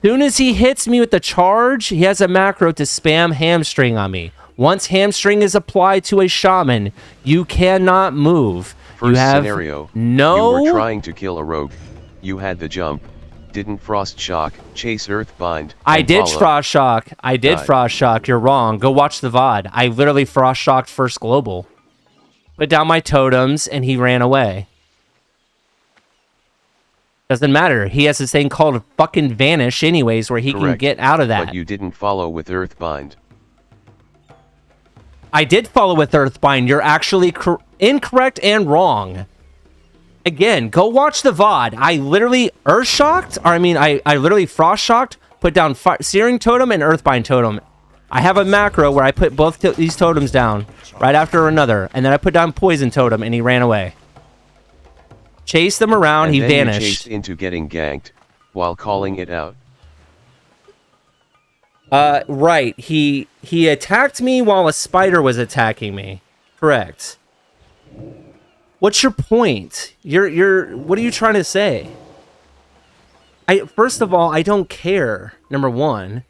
Speaker 2: Soon as he hits me with the charge, he has a macro to spam hamstring on me. Once hamstring is applied to a shaman, you cannot move.
Speaker 4: First
Speaker 2: you have
Speaker 4: scenario,
Speaker 2: no...
Speaker 4: you were trying to kill a rogue. You had the jump, didn't frost shock, chase earthbind.
Speaker 2: I
Speaker 4: and
Speaker 2: did
Speaker 4: follow.
Speaker 2: frost shock. I did
Speaker 4: Died.
Speaker 2: frost shock. You're wrong. Go watch the VOD. I literally frost shocked first global. Put down my totems and he ran away. Doesn't matter. He has this thing called fucking vanish anyways where he can
Speaker 4: Correct.
Speaker 2: get out of that.
Speaker 4: But you didn't follow with earthbind.
Speaker 2: I did follow with Earthbind. You're actually incorrect and wrong. Again, go watch the VOD. I literally I literally frost shocked, put down Searing Totem and Earthbind Totem. I have a macro where I put both these totems down right after another, and then I put down Poison Totem and he ran away. Chased them around,
Speaker 4: And
Speaker 2: he
Speaker 4: then you
Speaker 2: vanished.
Speaker 4: chased into getting ganked, while calling it out.
Speaker 2: Right. He attacked me while a spider was attacking me. Correct. What's your point? What are you trying to say? First of all, I don't care. Number one,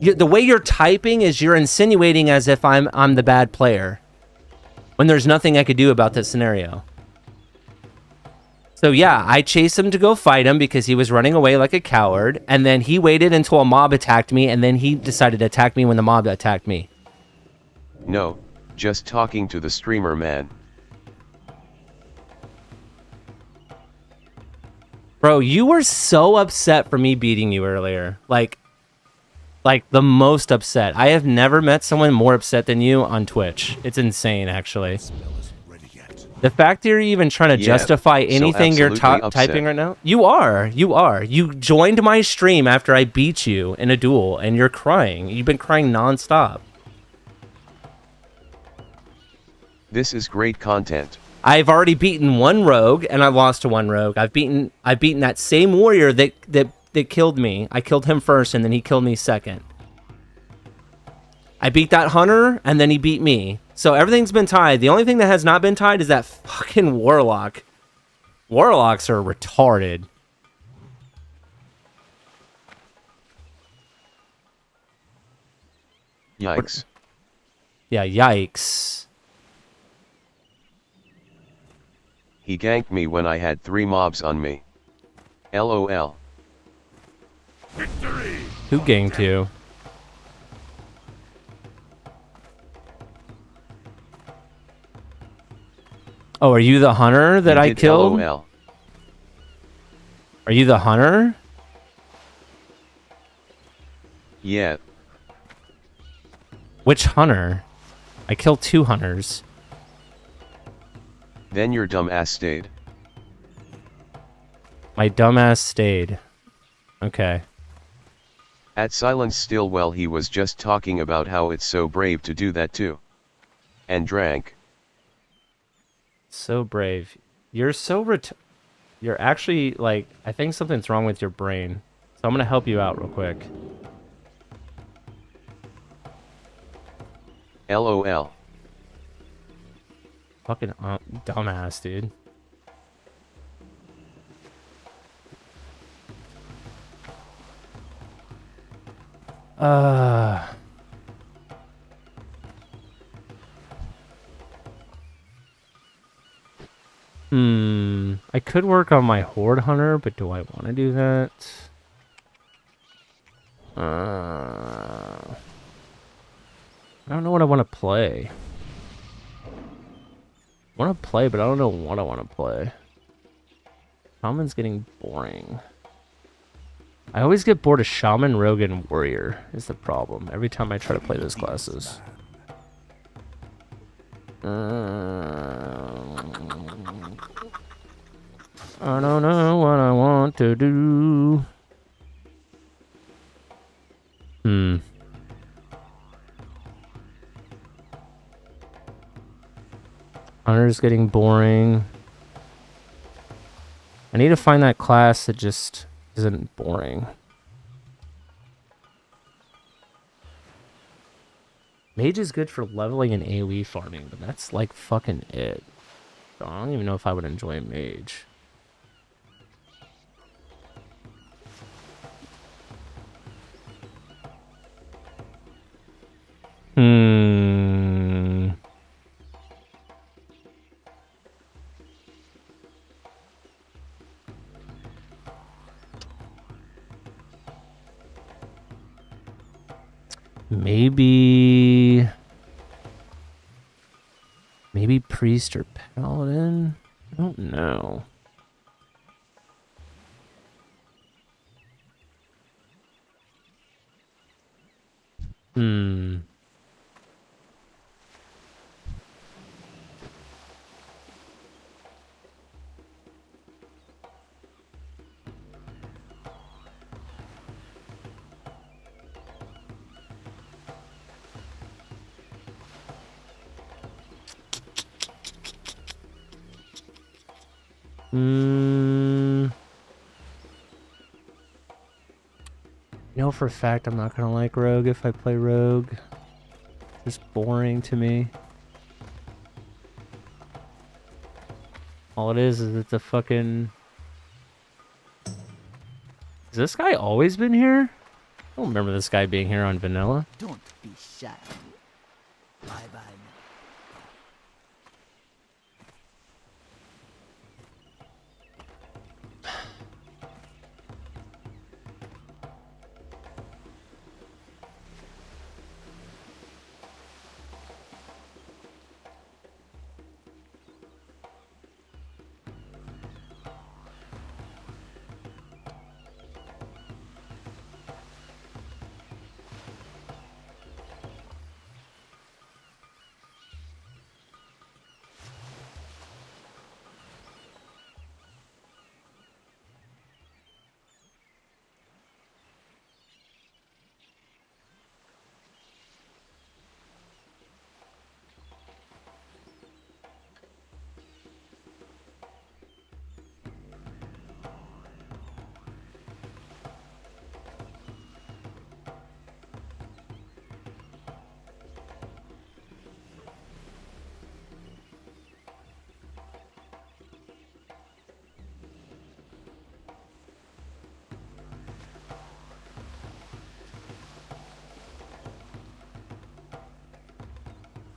Speaker 2: the way you're typing is you're insinuating as if I'm the bad player, when there's nothing I could do about this scenario. So yeah, I chased him to go fight him because he was running away like a coward, and then he waited until a mob attacked me, and then he decided to attack me when the mob attacked me.
Speaker 4: No, just talking to the streamer, man.
Speaker 2: Bro, you were so upset for me beating you earlier. Like the most upset. I have never met someone more upset than you on Twitch. It's insane, actually. The fact that you're even trying to
Speaker 4: Yeah,
Speaker 2: justify
Speaker 4: so
Speaker 2: anything you're
Speaker 4: absolutely upset.
Speaker 2: typing right now, you are. You joined my stream after I beat you in a duel, and you're crying. You've been crying nonstop.
Speaker 4: This is great content.
Speaker 2: I've already beaten one rogue, and I lost to one rogue. I've beaten that same warrior that killed me. I killed him first, and then he killed me second. I beat that hunter, and then he beat me. So everything's been tied. The only thing that has not been tied is that fucking warlock. Warlocks are retarded.
Speaker 4: Yikes.
Speaker 2: Yeah, yikes.
Speaker 4: He ganked me when I had 3 mobs on me. LOL.
Speaker 2: Who ganked you? Oh, are you the hunter that
Speaker 4: You
Speaker 2: I
Speaker 4: did
Speaker 2: killed?
Speaker 4: LOL.
Speaker 2: Are you the hunter?
Speaker 4: Yeah.
Speaker 2: Which hunter? I killed 2 hunters.
Speaker 4: Then your dumb ass stayed.
Speaker 2: My dumbass stayed. Okay.
Speaker 4: At Silence Stillwell he was just talking about how it's so brave to do that too. And drank.
Speaker 2: So brave. You're so You're actually, like, I think something's wrong with your brain. So I'm gonna help you out real quick.
Speaker 4: LOL.
Speaker 2: Fucking dumbass, dude. I could work on my Horde Hunter, but do I want to do that? I don't know what I want to play. I want to play, but I don't know what I want to play. Shaman's getting boring. I always get bored of Shaman, Rogue, and Warrior is the problem. Every time I try to play those classes. I don't know what I want to do. Hunter's getting boring. I need to find that class that just isn't boring. Mage is good for leveling and AoE farming, but that's like fucking it. So I don't even know if I would enjoy Mage. Maybe priest or paladin? I don't know. You know for a fact I'm not gonna like Rogue if I play Rogue. It's just boring to me. All it is it's a fucking... Has this guy always been here? I don't remember this guy being here on vanilla.
Speaker 12: Don't be shy. Bye-bye.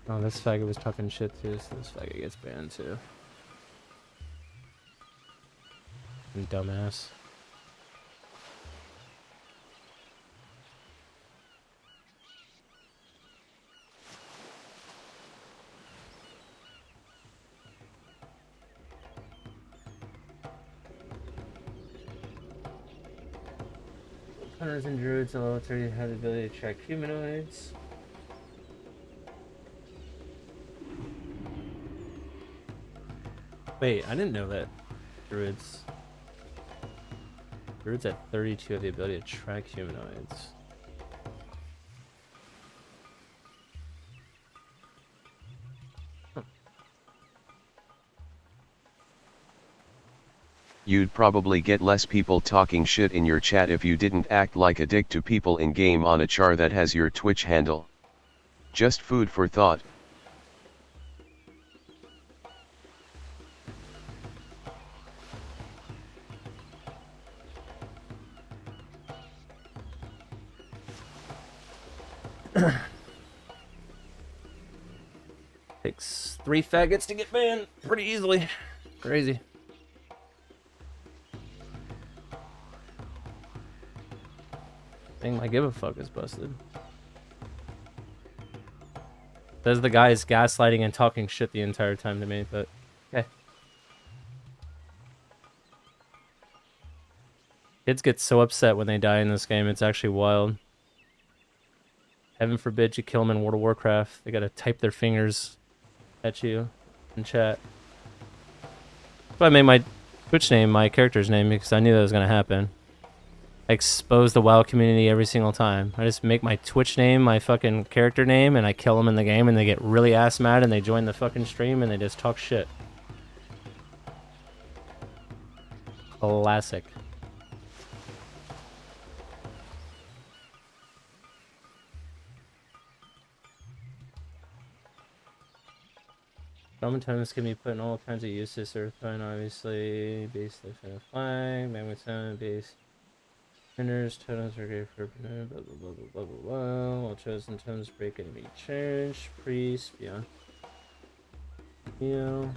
Speaker 2: Oh, this faggot was talking shit too, so this faggot gets banned too. You dumbass. Hunters and druids and level 30 have the ability to track humanoids. Wait, I didn't know that. Druids at 32 have the ability to track humanoids.
Speaker 4: You'd probably get less people talking shit in your chat if you didn't act like a dick to people in game on a char that has your Twitch handle. Just food for thought.
Speaker 2: Takes 3 faggots to get banned pretty easily. Crazy. Thing my give a fuck is busted. Says the guy is gaslighting and talking shit the entire time to me, but okay. Kids get so upset when they die in this game, it's actually wild. Heaven forbid you kill them in World of Warcraft. They gotta type their fingers at you in chat. That's why I made my Twitch name my character's name, because I knew that was gonna happen. I expose the WoW community every single time. I just make my Twitch name my fucking character name, and I kill them in the game, and they get really ass mad, and they join the fucking stream, and they just talk shit. Classic. Roman totems can be put in all kinds of uses. Earthbind, obviously. Base life and a flag. Magneton, base. Printers, totems are great for blah blah blah blah blah blah. All chosen totems break enemy charge. Priest, beyond. Heal.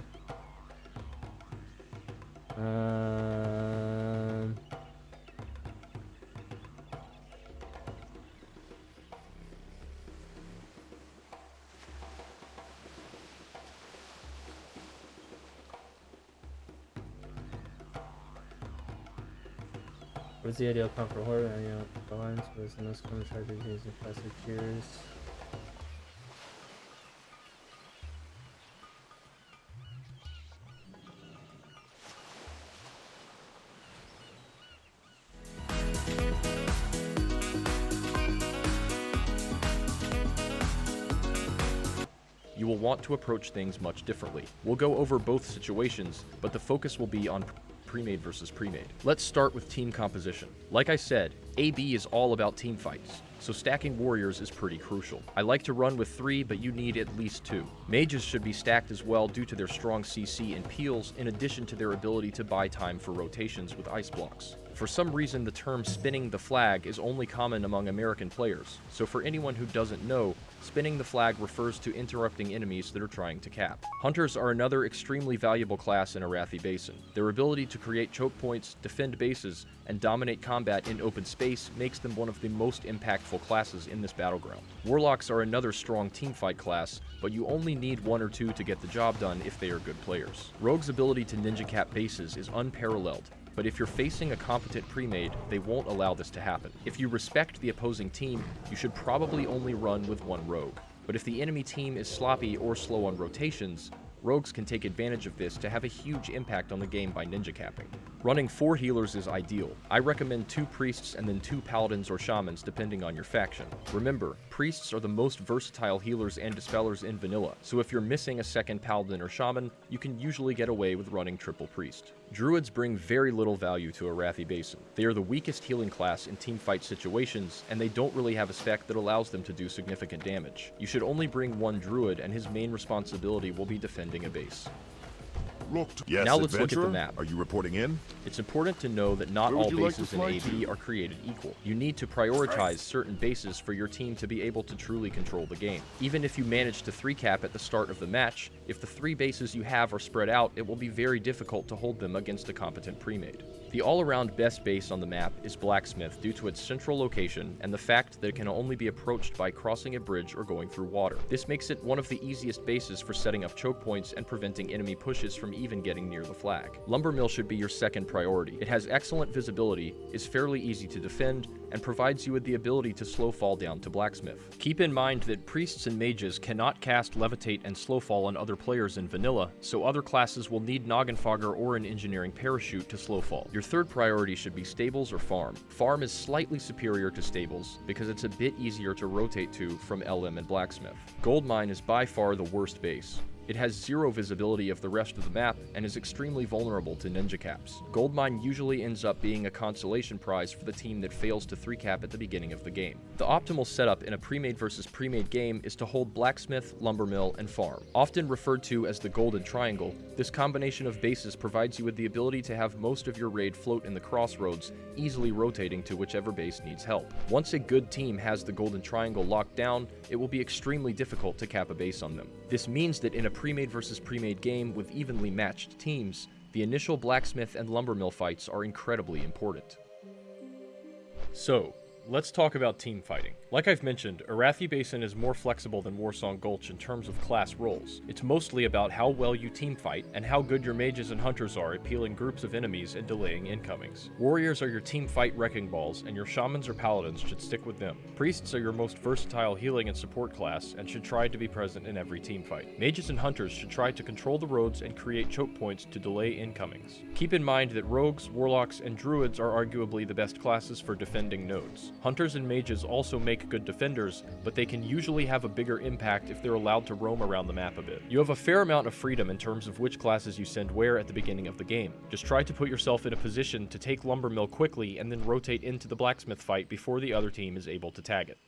Speaker 2: What's the ideal comp for horror? Balance was the most common charges used in classic tiers.
Speaker 13: You will want to approach things much differently. We'll go over both situations, but the focus will be on pre-made versus pre-made. Let's start with team composition. Like I said, AB is all about team fights, so stacking warriors is pretty crucial. I like to run with 3, but you need at least 2. Mages should be stacked as well due to their strong CC and peels, in addition to their ability to buy time for rotations with ice blocks. For some reason, the term spinning the flag is only common among American players, so for anyone who doesn't know, spinning the flag refers to interrupting enemies that are trying to cap. Hunters are another extremely valuable class in Arathi Basin. Their ability to create choke points, defend bases, and dominate combat in open space makes them one of the most impactful classes in this battleground. Warlocks are another strong teamfight class, but you only need 1 or 2 to get the job done if they are good players. Rogue's ability to ninja cap bases is unparalleled, but if you're facing a competent pre-made, they won't allow this to happen. If you respect the opposing team, you should probably only run with 1 rogue. But if the enemy team is sloppy or slow on rotations, rogues can take advantage of this to have a huge impact on the game by ninja capping. Running 4 healers is ideal. I recommend 2 priests and then 2 paladins or shamans depending on your faction. Remember, priests are the most versatile healers and dispellers in vanilla, so if you're missing a second paladin or shaman, you can usually get away with running triple priest. Druids bring very little value to Arathi Basin. They are the weakest healing class in teamfight situations, and they don't really have a spec that allows them to do significant damage. You should only bring 1 druid, and his main responsibility will be defending a base.
Speaker 3: Yes,
Speaker 13: now let's look at
Speaker 3: adventurer?
Speaker 13: the map.
Speaker 3: Are you reporting in?
Speaker 13: It's important to know that not
Speaker 3: Where would
Speaker 13: all
Speaker 3: you like to
Speaker 13: bases in
Speaker 3: fly
Speaker 13: AB
Speaker 3: to?
Speaker 13: are created equal. You need to prioritize certain bases for your team to be able to truly control the game. Even if you manage to 3-cap at the start of the match, if the 3 bases you have are spread out, it will be very difficult to hold them against a competent pre-made. The all-around best base on the map is Blacksmith due to its central location and the fact that it can only be approached by crossing a bridge or going through water. This makes it one of the easiest bases for setting up choke points and preventing enemy pushes from even getting near the flag. Lumbermill should be your second priority. It has excellent visibility, is fairly easy to defend, and provides you with the ability to slow fall down to blacksmith. Keep in mind that priests and mages cannot cast levitate and slow fall on other players in vanilla, so other classes will need noggin fogger or an engineering parachute to slow fall. Your third priority should be stables or farm. Farm is slightly superior to stables because it's a bit easier to rotate to from LM and blacksmith. Gold mine is by far the worst base. It has zero visibility of the rest of the map and is extremely vulnerable to ninja caps. Goldmine usually ends up being a consolation prize for the team that fails to 3-cap at the beginning of the game. The optimal setup in a pre-made versus pre-made game is to hold blacksmith, lumbermill, and farm. Often referred to as the golden triangle, this combination of bases provides you with the ability to have most of your raid float in the crossroads, easily rotating to whichever base needs help. Once a good team has the golden triangle locked down, it will be extremely difficult to cap a base on them. This means that in a pre-made versus pre-made game with evenly matched teams, the initial blacksmith and lumbermill fights are incredibly important. So, let's talk about team fighting. Like I've mentioned, Arathi Basin is more flexible than Warsong Gulch in terms of class roles. It's mostly about how well you team fight and how good your mages and hunters are at peeling groups of enemies and delaying incomings. Warriors are your team fight wrecking balls, and your shamans or paladins should stick with them. Priests are your most versatile healing and support class and should try to be present in every team fight. Mages and hunters should try to control the roads and create choke points to delay incomings. Keep in mind that rogues, warlocks, and druids are arguably the best classes for defending nodes. Hunters and mages also make good defenders, but they can usually have a bigger impact if they're allowed to roam around the map a bit. You have a fair amount of freedom in terms of which classes you send where at the beginning of the game. Just try to put yourself in a position to take lumbermill quickly and then rotate into the blacksmith fight before the other team is able to tag it.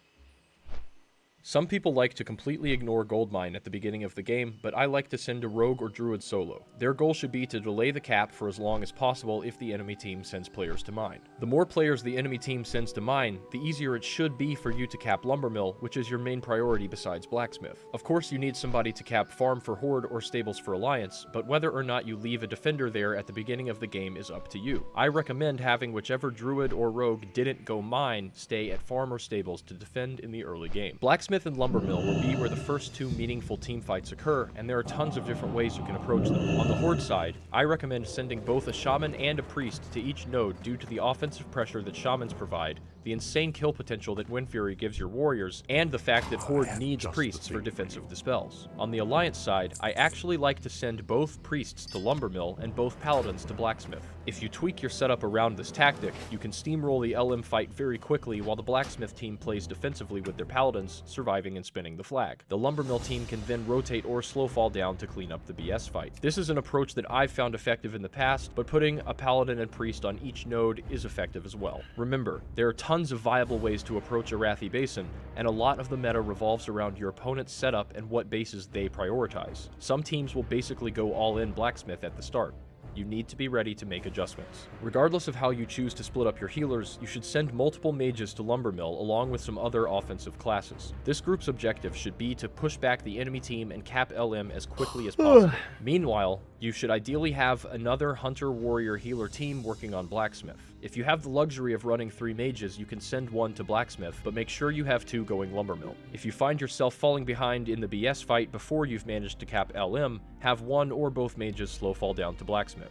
Speaker 13: Some people like to completely ignore goldmine at the beginning of the game, but I like to send a rogue or druid solo. Their goal should be to delay the cap for as long as possible if the enemy team sends players to mine. The more players the enemy team sends to mine, the easier it should be for you to cap lumbermill, which is your main priority besides blacksmith. Of course you need somebody to cap farm for horde or stables for alliance, but whether or not you leave a defender there at the beginning of the game is up to you. I recommend having whichever druid or rogue didn't go mine stay at farm or stables to defend in the early game. Blacksmith and lumbermill will be where the first two meaningful team fights occur, and there are tons of different ways you can approach them. On the horde side, I recommend sending both a shaman and a priest to each node due to the offensive pressure that shamans provide, the insane kill potential that Wind Fury gives your warriors, and the fact that horde needs priests for defensive dispels. On the alliance side, I actually like to send both priests to lumbermill and both paladins to blacksmith. If you tweak your setup around this tactic, you can steamroll the LM fight very quickly while the blacksmith team plays defensively with their paladins, surviving and spinning the flag. The lumbermill team can then rotate or slow fall down to clean up the BS fight. This is an approach that I've found effective in the past, but putting a paladin and priest on each node is effective as well. Remember, there are tons of viable ways to approach Arathi Basin, and a lot of the meta revolves around your opponent's setup and what bases they prioritize. Some teams will basically go all in blacksmith at the start. You need to be ready to make adjustments. Regardless of how you choose to split up your healers, you should send multiple mages to lumbermill along with some other offensive classes. This group's objective should be to push back the enemy team and cap LM as quickly as possible. Meanwhile, you should ideally have another hunter, warrior, healer team working on blacksmith. If you have the luxury of running 3 mages, you can send one to blacksmith, but make sure you have 2 going lumbermill. If you find yourself falling behind in the BS fight before you've managed to cap LM, have one or both mages slow fall down to blacksmith.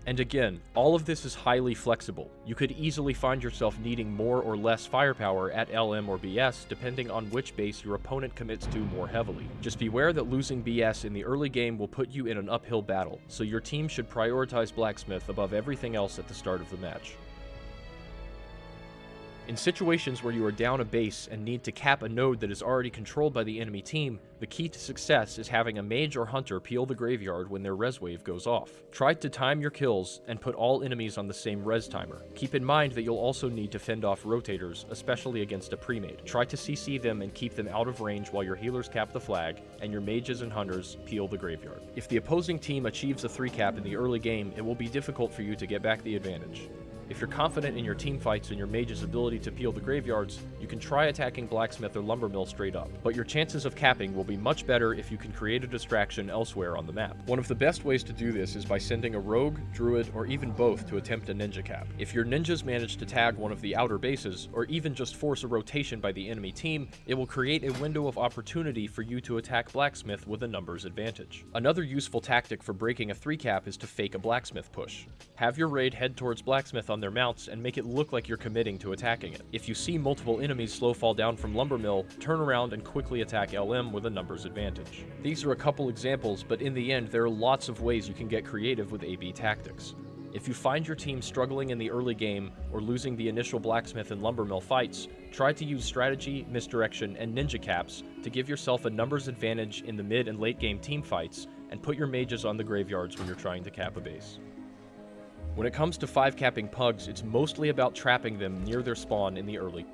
Speaker 13: And again, all of this is highly flexible. You could easily find yourself needing more or less firepower at LM or BS depending on which base your opponent commits to more heavily. Just beware that losing BS in the early game will put you in an uphill battle, so your team should prioritize blacksmith above everything else at the start of the match. In situations where you are down a base and need to cap a node that is already controlled by the enemy team, the key to success is having a mage or hunter peel the graveyard when their res wave goes off. Try to time your kills and put all enemies on the same res timer. Keep in mind that you'll also need to fend off rotators, especially against a pre-made. Try to CC them and keep them out of range while your healers cap the flag and your mages and hunters peel the graveyard. If the opposing team achieves a 3-cap in the early game, it will be difficult for you to get back the advantage. If you're confident in your team fights and your mage's ability to peel the graveyards, you can try attacking blacksmith or lumbermill straight up, but your chances of capping will be much better if you can create a distraction elsewhere on the map. One of the best ways to do this is by sending a rogue, druid, or even both to attempt a ninja cap. If your ninjas manage to tag one of the outer bases, or even just force a rotation by the enemy team, it will create a window of opportunity for you to attack blacksmith with a numbers advantage. Another useful tactic for breaking a 3 cap is to fake a blacksmith push. Have your raid head towards blacksmith on their mounts and make it look like you're committing to attacking it. If you see multiple enemies slow fall down from lumbermill, turn around and quickly attack LM with a numbers advantage. These are a couple examples, but in the end there are lots of ways you can get creative with AB tactics. If you find your team struggling in the early game or losing the initial blacksmith and lumbermill fights, try to use strategy, misdirection, and ninja caps to give yourself a numbers advantage in the mid and late game team fights, and put your mages on the graveyards when you're trying to cap a base. When it comes to 5-capping pugs, it's mostly about trapping them near their spawn in the early.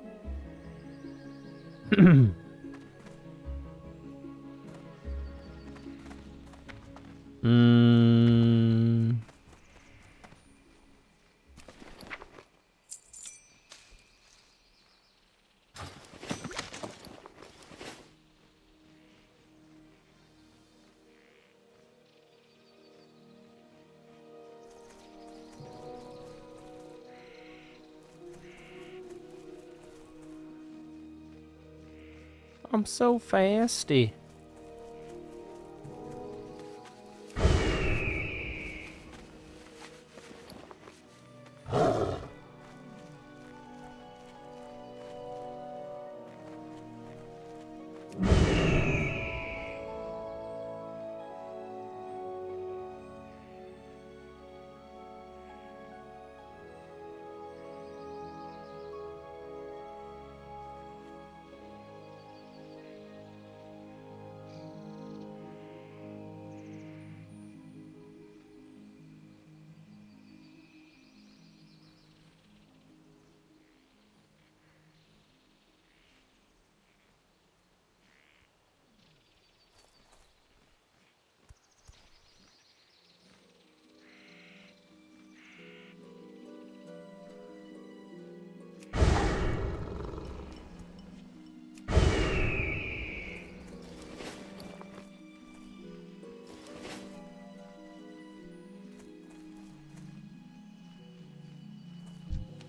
Speaker 2: I'm so fasty.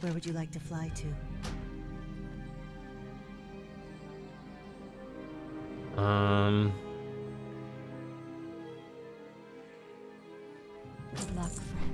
Speaker 14: Where would you like to fly to? Good luck, friend.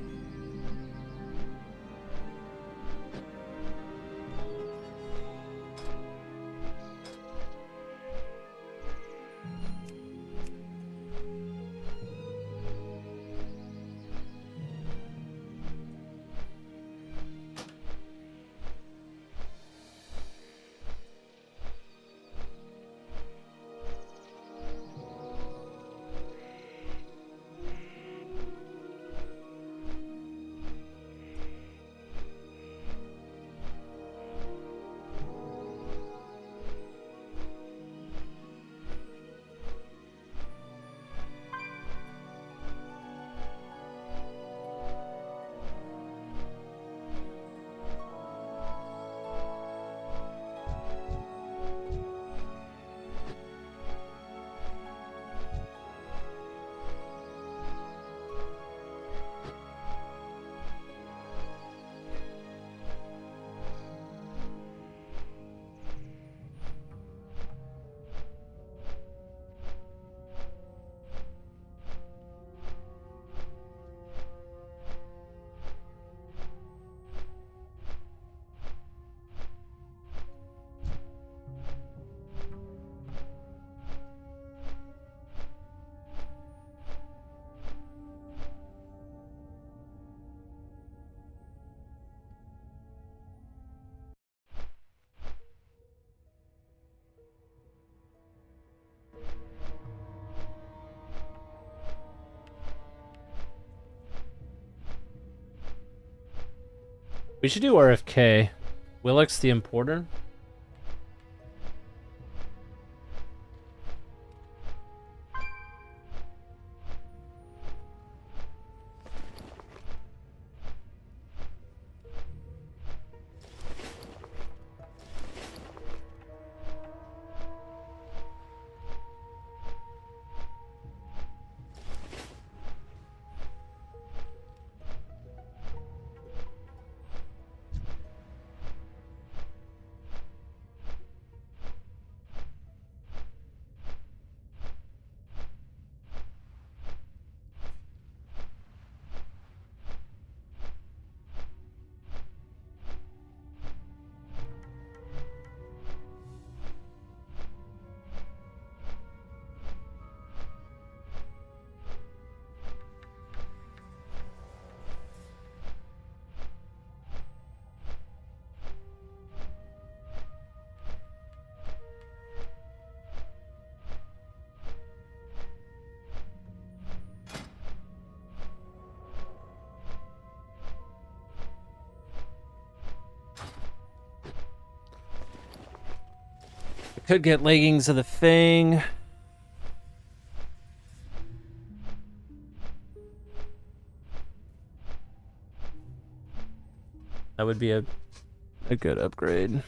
Speaker 2: We should do RFK. Willix the Importer. Could get leggings of the Fang. That would be a good upgrade.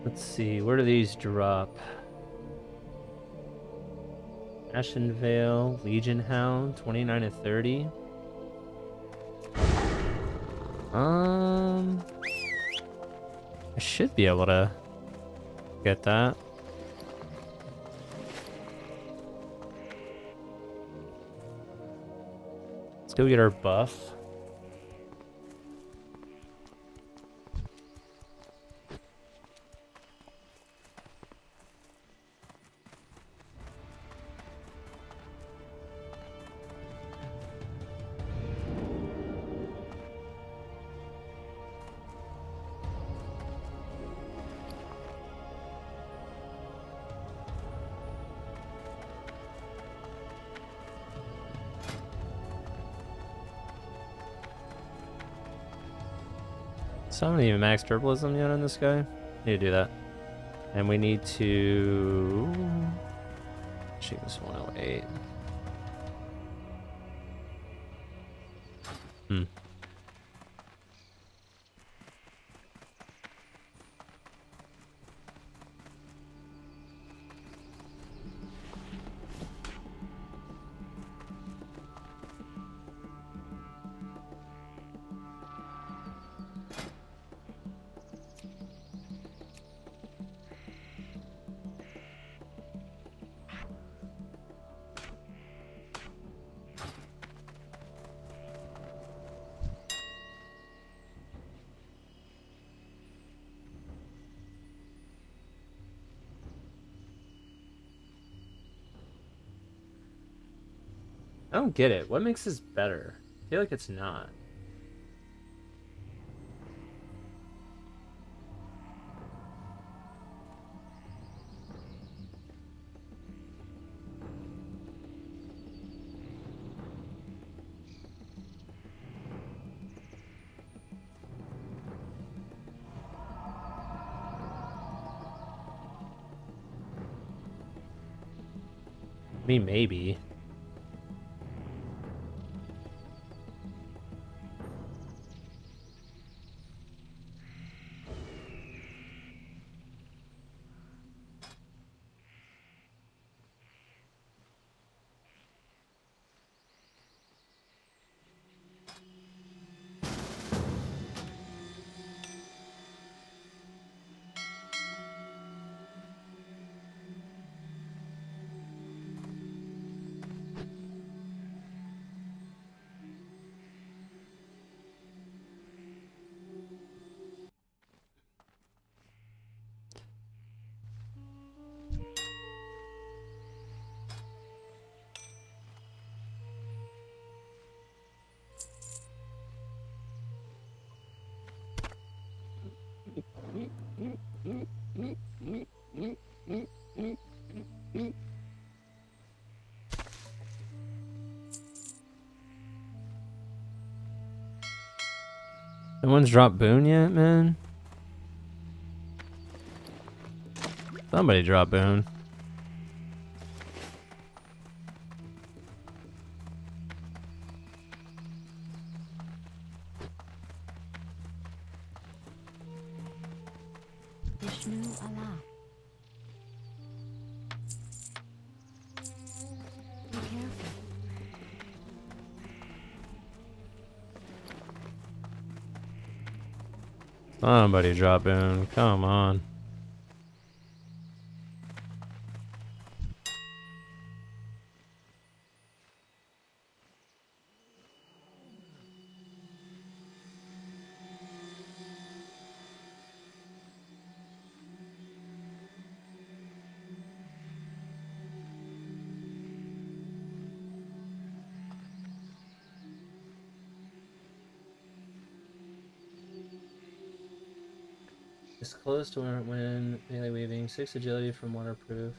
Speaker 2: Let's see, where do these drop? Ashen Vale, Legion Hound, 29 to 30. I should be able to get that. Let's go get our buff. So I haven't even maxed herbalism yet on this guy. Need to do that. And we need to shoot this 108. I don't get it. What makes this better? I feel like it's not. I mean, maybe. No one's dropped Boone yet, man? Somebody drop Boone.
Speaker 14: Vishnu Allah. Be careful.
Speaker 2: Somebody drop Boone. Come on. It's close to when melee weaving. 6 agility from waterproof.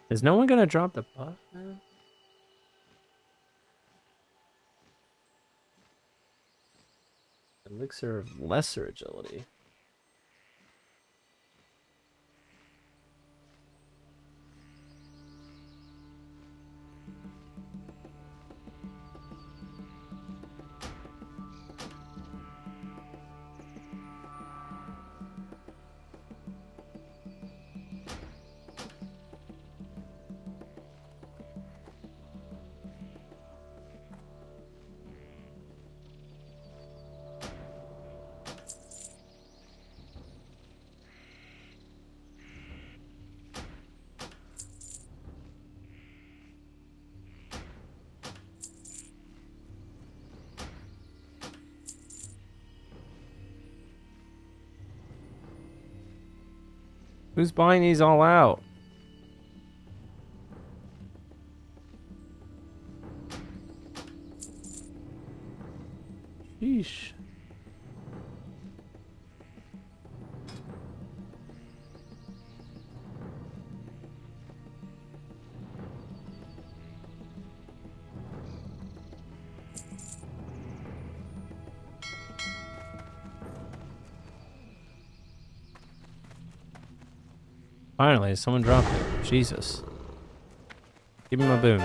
Speaker 2: Is no one gonna drop the buff now? Elixir of lesser agility. Who's buying these all out? Sheesh. Finally, someone dropped it. Jesus. Give me my boom.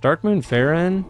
Speaker 2: Darkmoon Farron?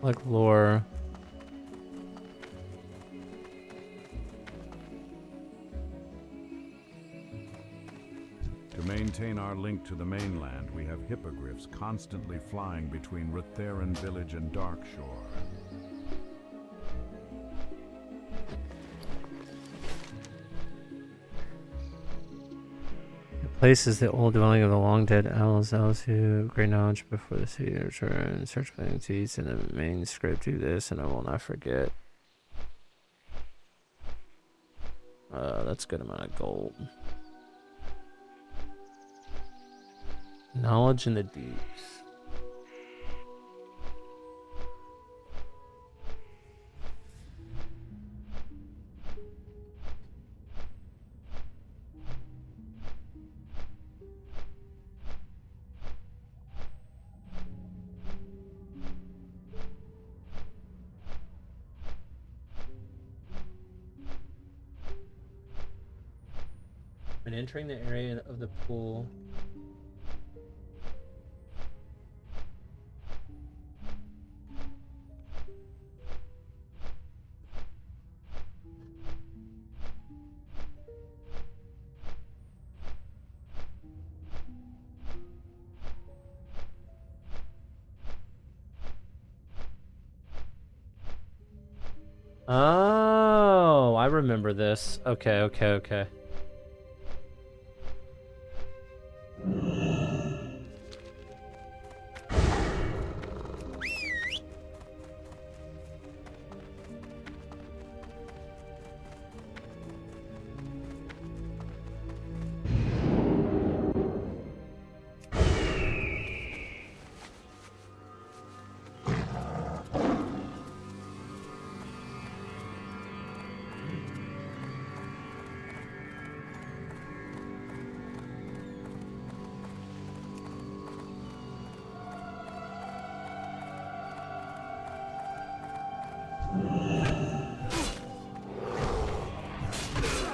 Speaker 2: Like lore.
Speaker 6: To maintain our link to the mainland, we have hippogriffs constantly flying between Rutheran Village and Darkshore.
Speaker 2: The place is the old dwelling of the long dead owls who have great knowledge before the city return. Search planning seeds in the main script. Do this and I will not forget. That's a good amount of gold. Knowledge in the deeps. When entering the area of the pool, oh, I remember this. Okay.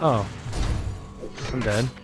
Speaker 2: Oh. I'm dead.